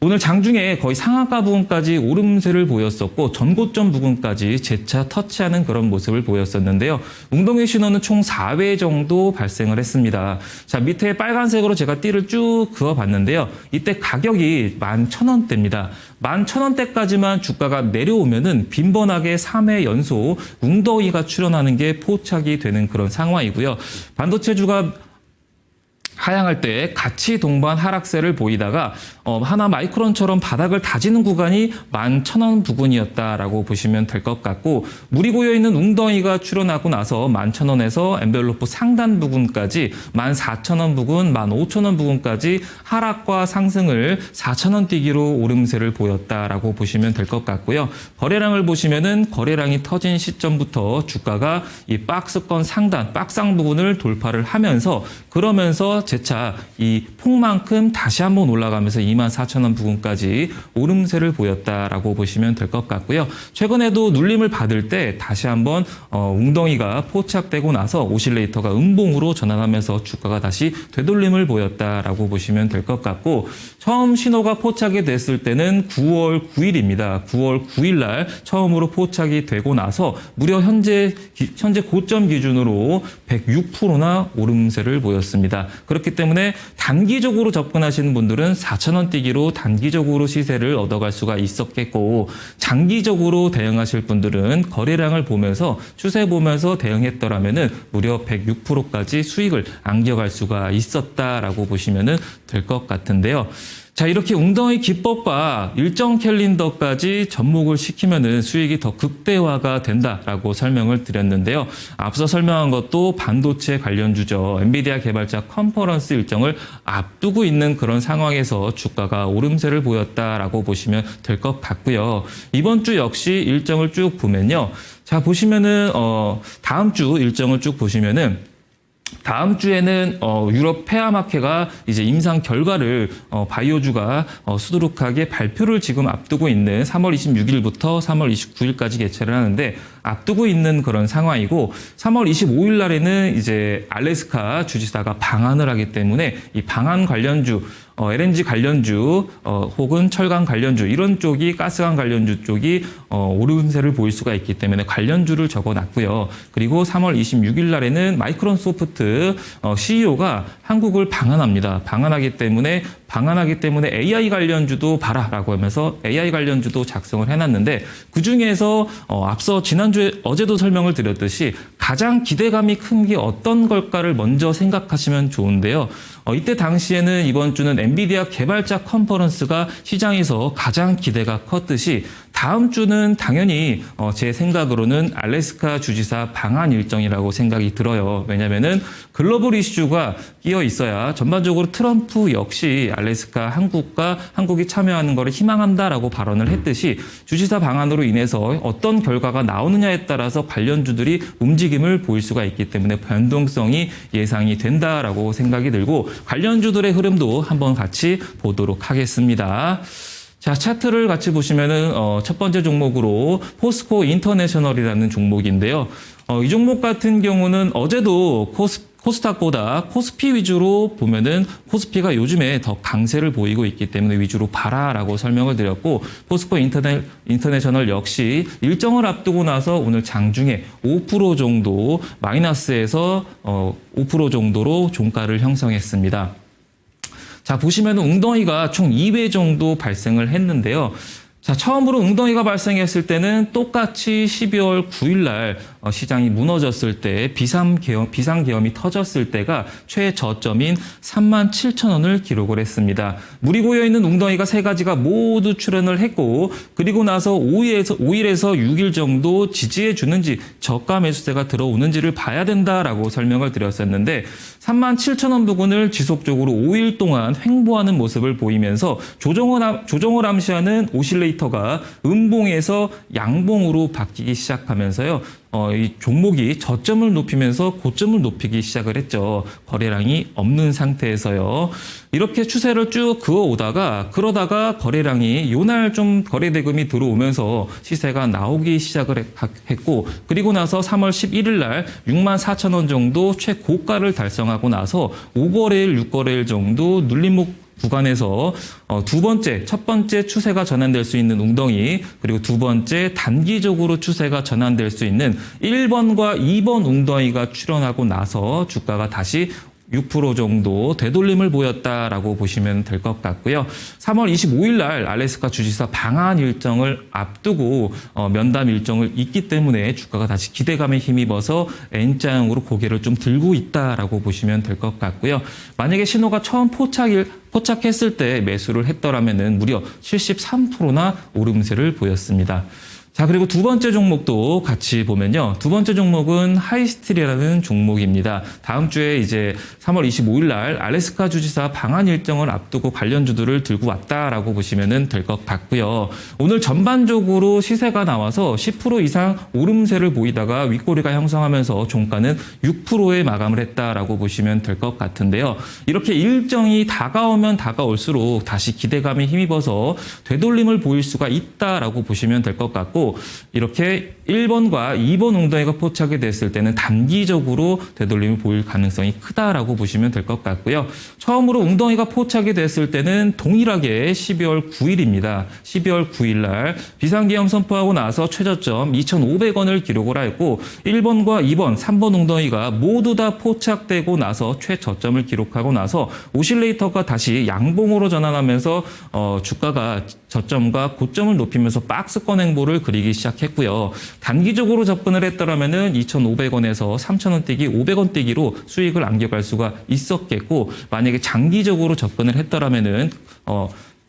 오늘 장중에 거의 상한가 부근까지 오름세를 보였었고 전고점 부근까지 재차 터치하는 그런 모습을 보였었는데요. 웅덩이 신호는 총 4회 정도 발생을 했습니다. 자, 밑에 빨간색으로 제가 띠를 쭉 그어봤는데요. 이때 가격이 11,000원대입니다. 11,000원대까지만 주가가 내려오면은 빈번하게 3회 연속 웅덩이가 출현하는 게 포착이 되는 그런 상황이고요. 반도체주가 하향할 때 같이 동반 하락세를 보이다가 하나 마이크론처럼 바닥을 다지는 구간이 11,000원 부근이었다라고 보시면 될 것 같고 물이 고여있는 웅덩이가 출현하고 나서 11,000원에서 엔벨로프 상단 부근까지 14,000원 부근, 15,000원 부근까지 하락과 상승을 4,000원 뛰기로 오름세를 보였다라고 보시면 될 것 같고요. 거래량을 보시면은 거래량이 터진 시점부터 주가가 이 박스권 상단, 박상 부분을 돌파를 하면서 그러면서 재차 이 폭만큼 다시 한번 올라가면서 24,000원 부근까지 오름세를 보였다라고 보시면 될 것 같고요. 최근에도 눌림을 받을 때 다시 한번 웅덩이가 포착되고 나서 오실레이터가 음봉으로 전환하면서 주가가 다시 되돌림을 보였다라고 보시면 될 것 같고, 처음 신호가 포착이 됐을 때는 9월 9일입니다. 9월 9일 날 처음으로 포착이 되고 나서 무려 현재 고점 기준으로 106%나 오름세를 보였습니다. 그렇기 때문에 단기적으로 접근하시는 분들은 4,000원 뛰기로 단기적으로 시세를 얻어갈 수가 있었겠고, 장기적으로 대응하실 분들은 거래량을 보면서 추세 보면서 대응했더라면은 무려 106%까지 수익을 안겨갈 수가 있었다라고 보시면 될 것 같은데요. 자, 이렇게 웅덩이 기법과 일정 캘린더까지 접목을 시키면은 수익이 더 극대화가 된다라고 설명을 드렸는데요. 앞서 설명한 것도 반도체 관련주죠. 엔비디아 개발자 컨퍼런스 일정을 앞두고 있는 그런 상황에서 주가가 오름세를 보였다라고 보시면 될 것 같고요. 이번 주 역시 일정을 쭉 보면요. 자, 보시면은 다음 주 일정을 쭉 보시면은 다음 주에는 유럽 폐암학회가 이제 임상 결과를 바이오주가 수두룩하게 발표를 지금 앞두고 있는 3월 26일부터 3월 29일까지 개최를 하는데 앞두고 있는 그런 상황이고, 3월 25일 날에는 이제 알래스카 주지사가 방한을 하기 때문에 이 방한 관련주, LNG 관련주 혹은 철강 관련주 이런 쪽이 가스관 관련주 쪽이 오름세를 보일 수가 있기 때문에 관련주를 적어놨고요. 그리고 3월 26일 날에는 마이크론 소프트 CEO가 한국을 방한합니다. 방한하기 때문에 AI 관련주도 봐라라고 하면서 AI 관련주도 작성을 해놨는데, 그중에서 앞서 지난주에 어제도 설명을 드렸듯이 가장 기대감이 큰 게 어떤 걸까를 먼저 생각하시면 좋은데요. 이때 당시에는 이번 주는 엔비디아 개발자 컨퍼런스가 시장에서 가장 기대가 컸듯이 다음 주는 당연히 제 생각으로는 알래스카 주지사 방한 일정이라고 생각이 들어요. 왜냐면은 글로벌 이슈가 끼어 있어야 전반적으로 트럼프 역시 알래스카 한국이 참여하는 것을 희망한다라고 발언을 했듯이 주지사 방한으로 인해서 어떤 결과가 나오느냐에 따라서 관련주들이 움직임을 보일 수가 있기 때문에 변동성이 예상이 된다라고 생각이 들고, 관련주들의 흐름도 한번 같이 보도록 하겠습니다. 자, 차트를 같이 보시면은 첫 번째 종목으로 포스코 인터내셔널이라는 종목인데요. 이 종목 같은 경우는 어제도 코스닥보다 코스피 위주로 보면은 코스피가 요즘에 더 강세를 보이고 있기 때문에 위주로 봐라라고 설명을 드렸고, 포스코 인터내셔널 역시 일정을 앞두고 나서 오늘 장중에 5% 정도 마이너스에서 5% 정도로 종가를 형성했습니다. 자, 보시면 웅덩이가 총 2회 정도 발생을 했는데요. 자, 처음으로 웅덩이가 발생했을 때는 똑같이 12월 9일 날 시장이 무너졌을 때 비상계엄이 터졌을 때가 최저점인 37,000원을 기록을 했습니다. 물이 고여있는 웅덩이가 세 가지가 모두 출현을 했고, 그리고 나서 5일에서 6일 정도 지지해 주는지 저가 매수세가 들어오는지를 봐야 된다라고 설명을 드렸었는데, 37,000원 부근을 지속적으로 5일 동안 횡보하는 모습을 보이면서 조정을 암시하는 오실레이터가 음봉에서 양봉으로 바뀌기 시작하면서요. 이 종목이 저점을 높이면서 고점을 높이기 시작을 했죠. 거래량이 없는 상태에서요. 이렇게 추세를 쭉 그러다가 거래량이 요날 좀 거래 대금이 들어오면서 시세가 나오기 시작을 했고, 그리고 나서 3월 11일 날 64,000원 정도 최고가를 달성하고 나서 5거래일, 6거래일 정도 눌림목 구간에서 첫 번째 추세가 전환될 수 있는 웅덩이, 그리고 두 번째 단기적으로 추세가 전환될 수 있는 1번과 2번 웅덩이가 출현하고 나서 주가가 다시 6% 정도 되돌림을 보였다라고 보시면 될 것 같고요. 3월 25일 날 알래스카 주지사 방한 일정을 앞두고 면담 일정을 있기 때문에 주가가 다시 기대감에 힘입어서 N자형으로 고개를 좀 들고 있다라고 보시면 될 것 같고요. 만약에 신호가 처음 포착했을 때 매수를 했더라면은 무려 73%나 오름세를 보였습니다. 자, 그리고 두 번째 종목도 같이 보면요. 두 번째 종목은 하이스틸이라는 종목입니다. 다음 주에 이제 3월 25일 날 알래스카 주지사 방한 일정을 앞두고 관련주들을 들고 왔다라고 보시면 될 것 같고요. 오늘 전반적으로 시세가 나와서 10% 이상 오름세를 보이다가 윗꼬리가 형성하면서 종가는 6%에 마감을 했다라고 보시면 될 것 같은데요. 이렇게 일정이 다가오면 다가올수록 다시 기대감이 힘입어서 되돌림을 보일 수가 있다라고 보시면 될 것 같고, 이렇게 1번과 2번 웅덩이가 포착이 됐을 때는 단기적으로 되돌림을 보일 가능성이 크다라고 보시면 될 것 같고요. 처음으로 웅덩이가 포착이 됐을 때는 동일하게 12월 9일입니다. 12월 9일 날 비상계엄 선포하고 나서 최저점 2,500원을 기록을 하였고, 1번과 2번, 3번 웅덩이가 모두 다 포착되고 나서 최저점을 기록하고 나서 오실레이터가 다시 양봉으로 전환하면서 주가가 저점과 고점을 높이면서 박스권 행보를 그리기 시작했고요. 단기적으로 접근을 했더라면은 2,500원에서 3,000원 뛰기, 500원 뛰기로 수익을 안겨갈 수가 있었겠고, 만약에 장기적으로 접근을 했더라면은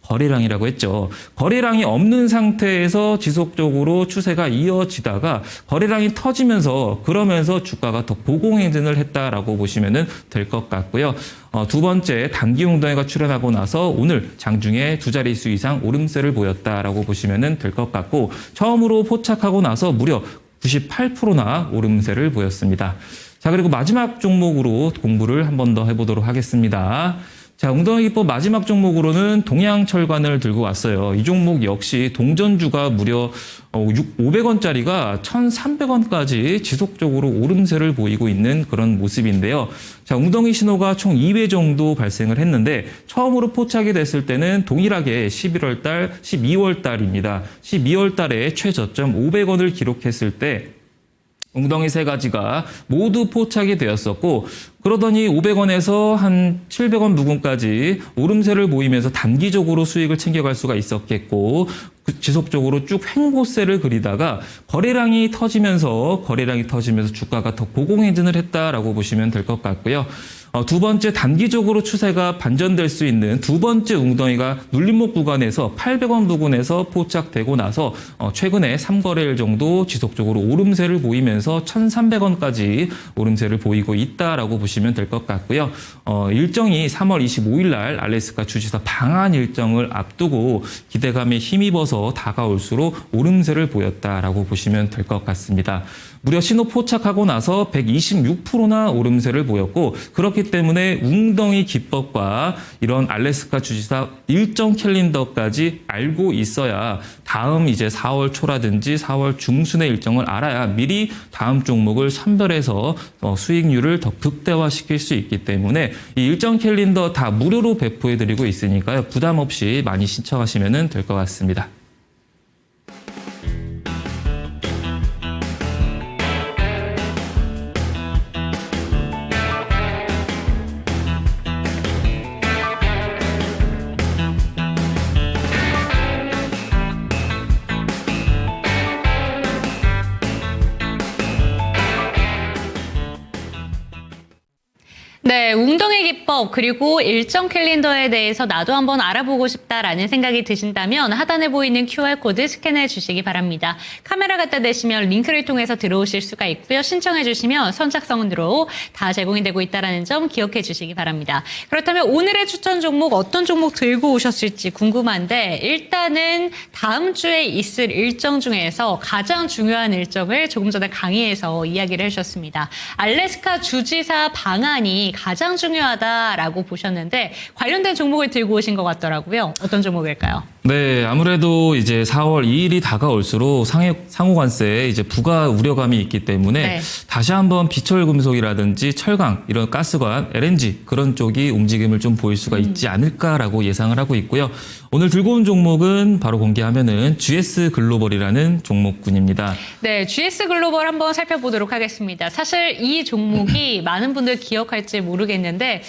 거래량이라고 했죠. 거래량이 없는 상태에서 지속적으로 추세가 이어지다가 거래량이 터지면서 그러면서 주가가 더 보공행진을 했다라고 보시면 될 것 같고요. 두 번째 단기 웅덩이가 출현하고 나서 오늘 장중에 두 자릿수 이상 오름세를 보였다라고 보시면 될 것 같고, 처음으로 포착하고 나서 무려 98%나 오름세를 보였습니다. 자, 그리고 마지막 종목으로 공부를 한 번 더 해보도록 하겠습니다. 자, 웅덩이 기법 마지막 종목으로는 동양철관을 들고 왔어요. 이 종목 역시 동전주가 무려 500원짜리가 1,300원까지 지속적으로 오름세를 보이고 있는 그런 모습인데요. 자, 웅덩이 신호가 총 2회 정도 발생을 했는데, 처음으로 포착이 됐을 때는 동일하게 11월 달, 12월 달입니다. 12월 달에 최저점 500원을 기록했을 때 웅덩이 세 가지가 모두 포착이 되었었고, 그러더니 500원에서 한 700원 부근까지 오름세를 보이면서 단기적으로 수익을 챙겨갈 수가 있었겠고, 지속적으로 쭉 횡보세를 그리다가 거래량이 터지면서 주가가 더 고공행진을 했다라고 보시면 될 것 같고요. 두 번째 단기적으로 추세가 반전될 수 있는 두 번째 웅덩이가 눌림목 구간에서 800원 부근에서 포착되고 나서 최근에 3거래일 정도 지속적으로 오름세를 보이면서 1,300원까지 오름세를 보이고 있다라고 보시면 될 것 같고요. 일정이 3월 25일 날 알래스카 주지사 방한 일정을 앞두고 기대감에 힘입어서 다가올수록 오름세를 보였다라고 보시면 될 것 같습니다. 무려 신호 포착하고 나서 126%나 오름세를 보였고, 그렇기 때문에 웅덩이 기법과 이런 알래스카 주지사 일정 캘린더까지 알고 있어야 다음 이제 4월 초라든지 4월 중순의 일정을 알아야 미리 다음 종목을 선별해서 수익률을 더 극대화시킬 수 있기 때문에 이 일정 캘린더 다 무료로 배포해드리고 있으니까요. 부담 없이 많이 신청하시면 될 것 같습니다. 네, 웅덩이 기법 그리고 일정 캘린더에 대해서 나도 한번 알아보고 싶다라는 생각이 드신다면 하단에 보이는 QR코드 스캔해 주시기 바랍니다. 카메라 갖다 대시면 링크를 통해서 들어오실 수가 있고요. 신청해 주시면 선착순으로 다 제공이 되고 있다는 점 기억해 주시기 바랍니다. 그렇다면 오늘의 추천 종목 어떤 종목 들고 오셨을지 궁금한데, 일단은 다음 주에 있을 일정 중에서 가장 중요한 일정을 조금 전에 강의에서 이야기를 해주셨습니다. 알래스카 주지사 방한이 가장 중요하다라고 보셨는데 관련된 종목을 들고 오신 것 같더라고요. 어떤 종목일까요? 네, 아무래도 이제 4월 2일이 다가올수록 상호관세에 이제 부가 우려감이 있기 때문에 네. 다시 한번 비철금속이라든지 철강, 이런 가스관, LNG 그런 쪽이 움직임을 좀 보일 수가 있지 않을까라고 예상을 하고 있고요. 오늘 들고 온 종목은 바로 공개하면은 GS 글로벌이라는 종목군입니다. 네, GS 글로벌 한번 살펴보도록 하겠습니다. 사실 이 종목이 많은 분들 기억할지 모르겠는데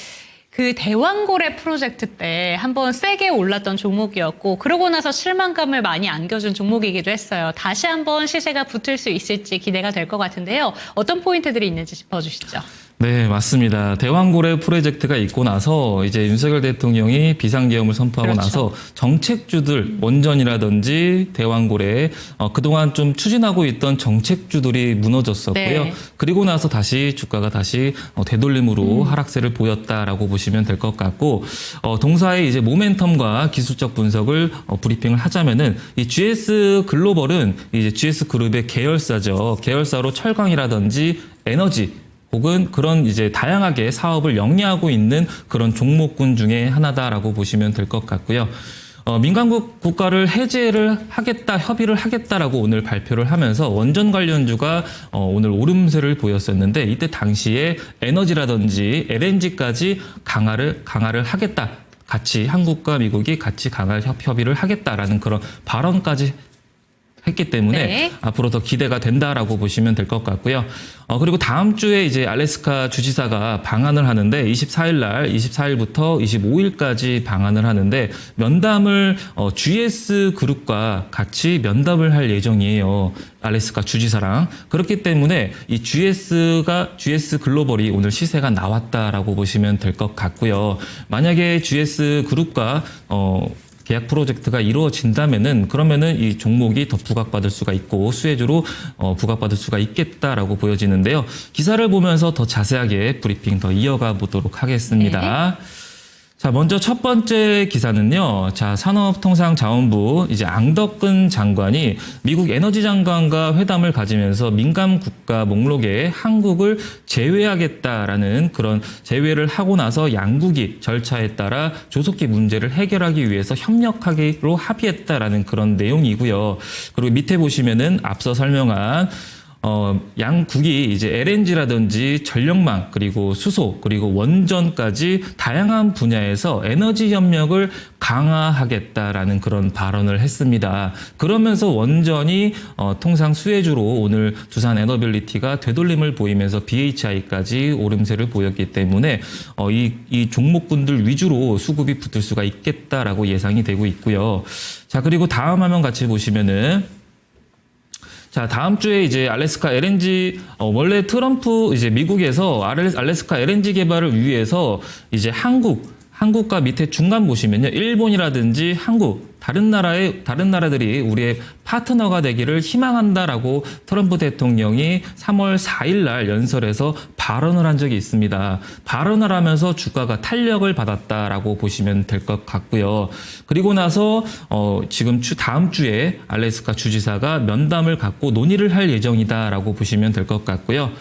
그 대왕고래 프로젝트 때 한번 세게 올랐던 종목이었고, 그러고 나서 실망감을 많이 안겨준 종목이기도 했어요. 다시 한번 시세가 붙을 수 있을지 기대가 될 것 같은데요. 어떤 포인트들이 있는지 짚어주시죠. 네, 맞습니다. 대왕고래 프로젝트가 있고 나서 이제 윤석열 대통령이 비상계엄을 선포하고 그렇죠. 나서 정책주들, 원전이라든지 대왕고래 그동안 좀 추진하고 있던 정책주들이 무너졌었고요. 네. 그리고 나서 다시 주가가 다시 되돌림으로 하락세를 보였다라고 보시면 될 것 같고 동사의 이제 모멘텀과 기술적 분석을 브리핑을 하자면은 이 GS 글로벌은 이제 GS 그룹의 계열사죠. 계열사로 철강이라든지 에너지 혹은 그런 이제 다양하게 사업을 영위하고 있는 그런 종목군 중에 하나다라고 보시면 될 것 같고요. 민간국 국가를 해제를 하겠다, 협의를 하겠다라고 오늘 발표를 하면서 원전 관련주가 오늘 오름세를 보였었는데 이때 당시에 에너지라든지 LNG까지 강화를 하겠다. 같이 한국과 미국이 같이 강화 협의를 하겠다라는 그런 발언까지 했기 때문에 네. 앞으로 더 기대가 된다라고 보시면 될 것 같고요. 그리고 다음 주에 이제 알래스카 주지사가 방한을 하는데 24일부터 25일까지 방한을 하는데 면담을 GS 그룹과 같이 면담을 할 예정이에요. 알래스카 주지사랑. 그렇기 때문에 이 GS 글로벌이 오늘 시세가 나왔다라고 보시면 될 것 같고요. 만약에 GS 그룹과 계약 프로젝트가 이루어진다면은 그러면은 이 종목이 더 부각받을 수가 있고 수혜주로 부각받을 수가 있겠다라고 보여지는데요. 기사를 보면서 더 자세하게 브리핑 더 이어가 보도록 하겠습니다. 자, 먼저 첫 번째 기사는요. 자, 산업통상자원부 이제 앙덕근 장관이 미국 에너지 장관과 회담을 가지면서 민간 국가 목록에 한국을 제외하겠다라는 그런 제외를 하고 나서 양국이 절차에 따라 조속히 문제를 해결하기 위해서 협력하기로 합의했다라는 그런 내용이고요. 그리고 밑에 보시면은 앞서 설명한 양국이 이제 LNG라든지 전력망 그리고 수소 그리고 원전까지 다양한 분야에서 에너지 협력을 강화하겠다라는 그런 발언을 했습니다. 그러면서 원전이 통상 수혜주로 오늘 두산 에너빌리티가 되돌림을 보이면서 BHI까지 오름세를 보였기 때문에 이 종목군들 위주로 수급이 붙을 수가 있겠다라고 예상이 되고 있고요. 자, 그리고 다음 화면 같이 보시면은 자, 다음 주에 이제 알래스카 LNG, 원래 트럼프 이제 미국에서 알래스카 LNG 개발을 위해서 이제 한국과 밑에 중간 보시면요. 일본이라든지 한국, 다른 나라들이 우리의 파트너가 되기를 희망한다라고 트럼프 대통령이 3월 4일 날 연설에서 발언을 한 적이 있습니다. 발언을 하면서 주가가 탄력을 받았다라고 보시면 될 것 같고요. 그리고 나서 지금 다음 주에 알래스카 주지사가 면담을 갖고 논의를 할 예정이다라고 보시면 될 것 같고요.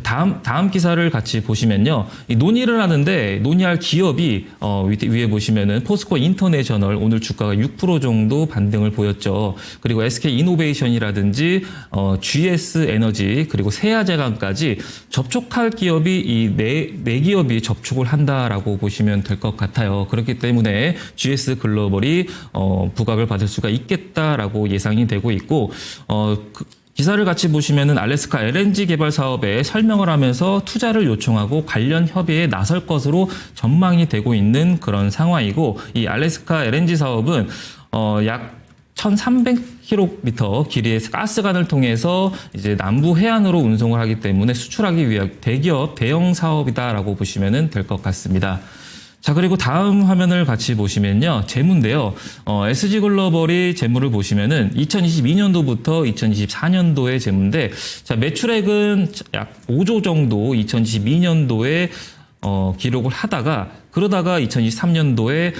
다음 기사를 같이 보시면요. 이 논의를 하는데 논의할 기업이 위에 보시면은 포스코 인터내셔널 오늘 주가가 6% 정도 반등을 보였죠. 그리고 SK 이노베이션이라든지 GS 에너지 그리고 세아제강까지 접촉할 기업이 이 네 기업이 접촉을 한다라고 보시면 될 것 같아요. 그렇기 때문에 GS 글로벌이 부각을 받을 수가 있겠다라고 예상이 되고 있고 기사를 같이 보시면은 알래스카 LNG 개발 사업에 설명을 하면서 투자를 요청하고 관련 협의에 나설 것으로 전망이 되고 있는 그런 상황이고 이 알래스카 LNG 사업은 약 1,300km 길이의 가스관을 통해서 이제 남부 해안으로 운송을 하기 때문에 수출하기 위한 대형 사업이다라고 보시면 될 것 같습니다. 자, 그리고 다음 화면을 같이 보시면요. 재무인데요. SG글로벌이 재무를 보시면은 2022년도부터 2024년도의 재무인데, 자, 매출액은 약 5조 정도 2022년도에 기록을 하다가 그러다가 2023년도에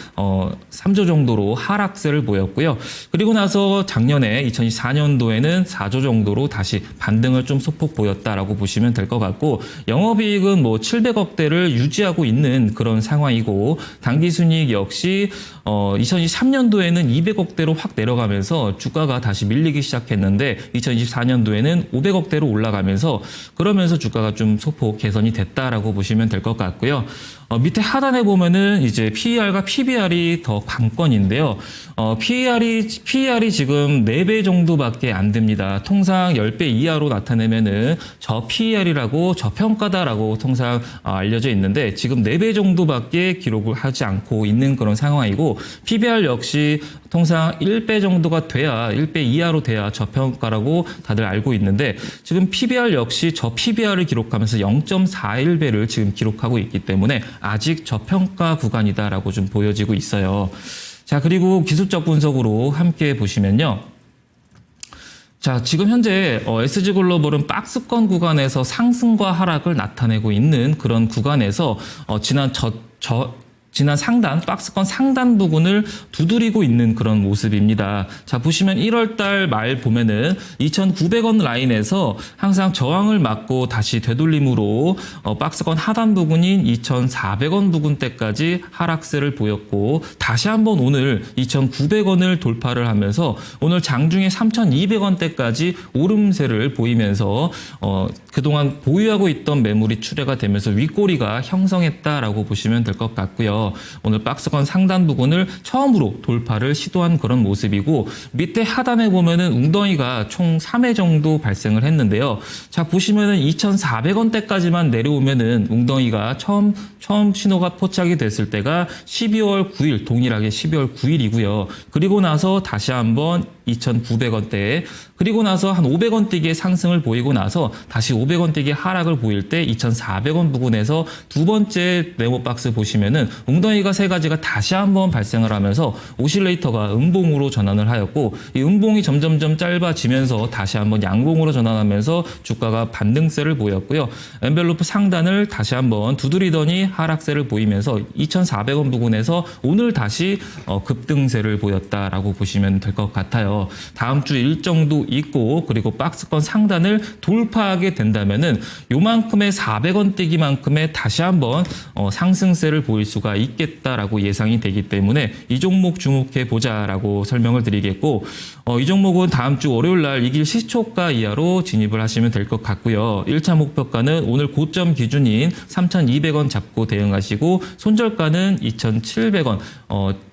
3조 정도로 하락세를 보였고요. 그리고 나서 작년에 2024년도에는 4조 정도로 다시 반등을 좀 소폭 보였다라고 보시면 될 것 같고 영업이익은 뭐 700억대를 유지하고 있는 그런 상황이고 당기순이익 역시 2023년도에는 200억대로 확 내려가면서 주가가 다시 밀리기 시작했는데 2024년도에는 500억대로 올라가면서 그러면서 주가가 좀 소폭 개선이 됐다라고 보시면 될 것 같고요. 밑에 하단에 하단에 보면은 이제 PER과 PBR이 더 관건인데요. PER이 지금 4배 정도밖에 안 됩니다. 통상 10배 이하로 나타내면은 저PER이라고 저평가다라고 통상 알려져 있는데 지금 4배 정도밖에 기록을 하지 않고 있는 그런 상황이고 PBR 역시 통상 1배 정도가 돼야 1배 이하로 돼야 저평가라고 다들 알고 있는데 지금 PBR 역시 저PBR을 기록하면서 0.41배를 지금 기록하고 있기 때문에 아직 저평가 구간이다라고 좀 보여지고 있어요. 자, 그리고 기술적 분석으로 함께 보시면요. 자, 지금 현재 SG글로벌은 박스권 구간에서 상승과 하락을 나타내고 있는 그런 구간에서 지난 상단, 박스권 상단 부분을 두드리고 있는 그런 모습입니다. 자, 보시면 1월 달 말 보면은 2,900원 라인에서 항상 저항을 맞고 다시 되돌림으로 박스권 하단 부분인 2,400원 부근대까지 하락세를 보였고 다시 한번 오늘 2,900원을 돌파를 하면서 오늘 장중에 3,200원대까지 오름세를 보이면서 그동안 보유하고 있던 매물이 출회가 되면서 윗꼬리가 형성했다라고 보시면 될 것 같고요. 오늘 박스권 상단 부분을 처음으로 돌파를 시도한 그런 모습이고 밑에 하단에 보면은 웅덩이가 총 3회 정도 발생을 했는데요. 자, 보시면은 2,400원대까지만 내려오면은 웅덩이가 처음 신호가 포착이 됐을 때가 12월 9일 동일하게 12월 9일이고요. 그리고 나서 다시 한번 2,900원대에 그리고 나서 한 500원 대기의 상승을 보이고 나서 다시 500원 대기의 하락을 보일 때 2,400원 부근에서 두 번째 네모박스 보시면은 웅덩이가 세 가지가 다시 한번 발생을 하면서 오실레이터가 음봉으로 전환을 하였고 이 음봉이 점점점 짧아지면서 다시 한번 양봉으로 전환하면서 주가가 반등세를 보였고요. 엔벨로프 상단을 다시 한번 두드리더니 하락세를 보이면서 2,400원 부근에서 오늘 다시 급등세를 보였다라고 보시면 될 것 같아요. 다음 주 일정도 있고 그리고 박스권 상단을 돌파하게 된다면은 요만큼의 400원 대기만큼의 다시 한번 상승세를 보일 수가 있겠다라고 예상이 되기 때문에 이 종목 주목해 보자라고 설명을 드리겠고 이 종목은 다음 주 월요일 날 이길 시초가 이하로 진입을 하시면 될 것 같고요. 1차 목표가는 오늘 고점 기준인 3,200원 잡고 대응하시고 손절가는 2,700원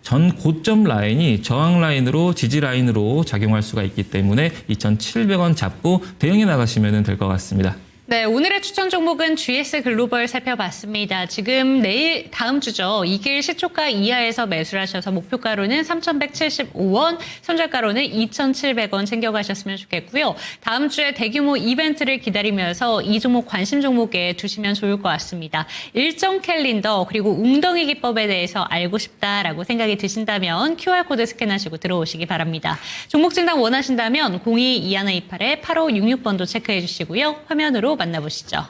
전 고점 라인이 저항 라인으로 지지 라인으로 작용할 수가 있기 때문에 2,700원 잡고 대응해 나가시면 될 것 같습니다. 네, 오늘의 추천 종목은 GS 글로벌 살펴봤습니다. 지금 내일 다음 주죠. 이길 시초가 이하에서 매수를 하셔서 목표가로는 3,175원, 손절가로는 2,700원 챙겨가셨으면 좋겠고요. 다음 주에 대규모 이벤트를 기다리면서 이 종목 관심 종목에 두시면 좋을 것 같습니다. 일정 캘린더 그리고 웅덩이 기법에 대해서 알고 싶다라고 생각이 드신다면 QR코드 스캔하시고 들어오시기 바랍니다. 종목 진단 원하신다면 02-2128-8566번도 체크해 주시고요. 화면으로 만나보시죠.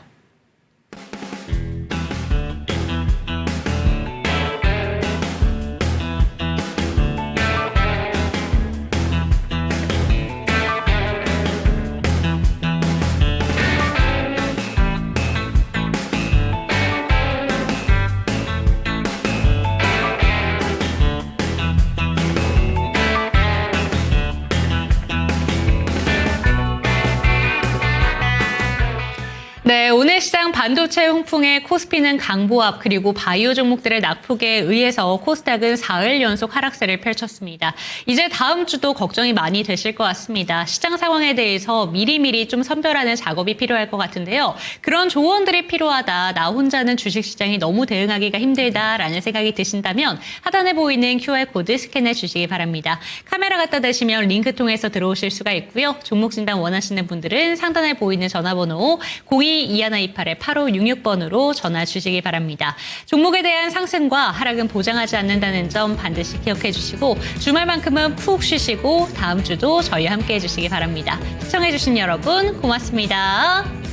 네, 오늘 시장 반도체 훈풍에 코스피는 강보합 그리고 바이오 종목들의 낙폭에 의해서 코스닥은 4일 연속 하락세를 펼쳤습니다. 이제 다음 주도 걱정이 많이 되실 것 같습니다. 시장 상황에 대해서 미리미리 좀 선별하는 작업이 필요할 것 같은데요. 그런 조언들이 필요하다. 나 혼자는 주식시장이 너무 대응하기가 힘들다라는 생각이 드신다면 하단에 보이는 QR코드 스캔해 주시기 바랍니다. 카메라 갖다 대시면 링크 통해서 들어오실 수가 있고요. 종목 진단 원하시는 분들은 상단에 보이는 전화번호 02-2128-8566번으로 전화 주시기 바랍니다. 종목에 대한 상승과 하락은 보장하지 않는다는 점 반드시 기억해 주시고 주말만큼은 푹 쉬시고 다음 주도 저희와 함께 해주시기 바랍니다. 시청해 주신 여러분 고맙습니다.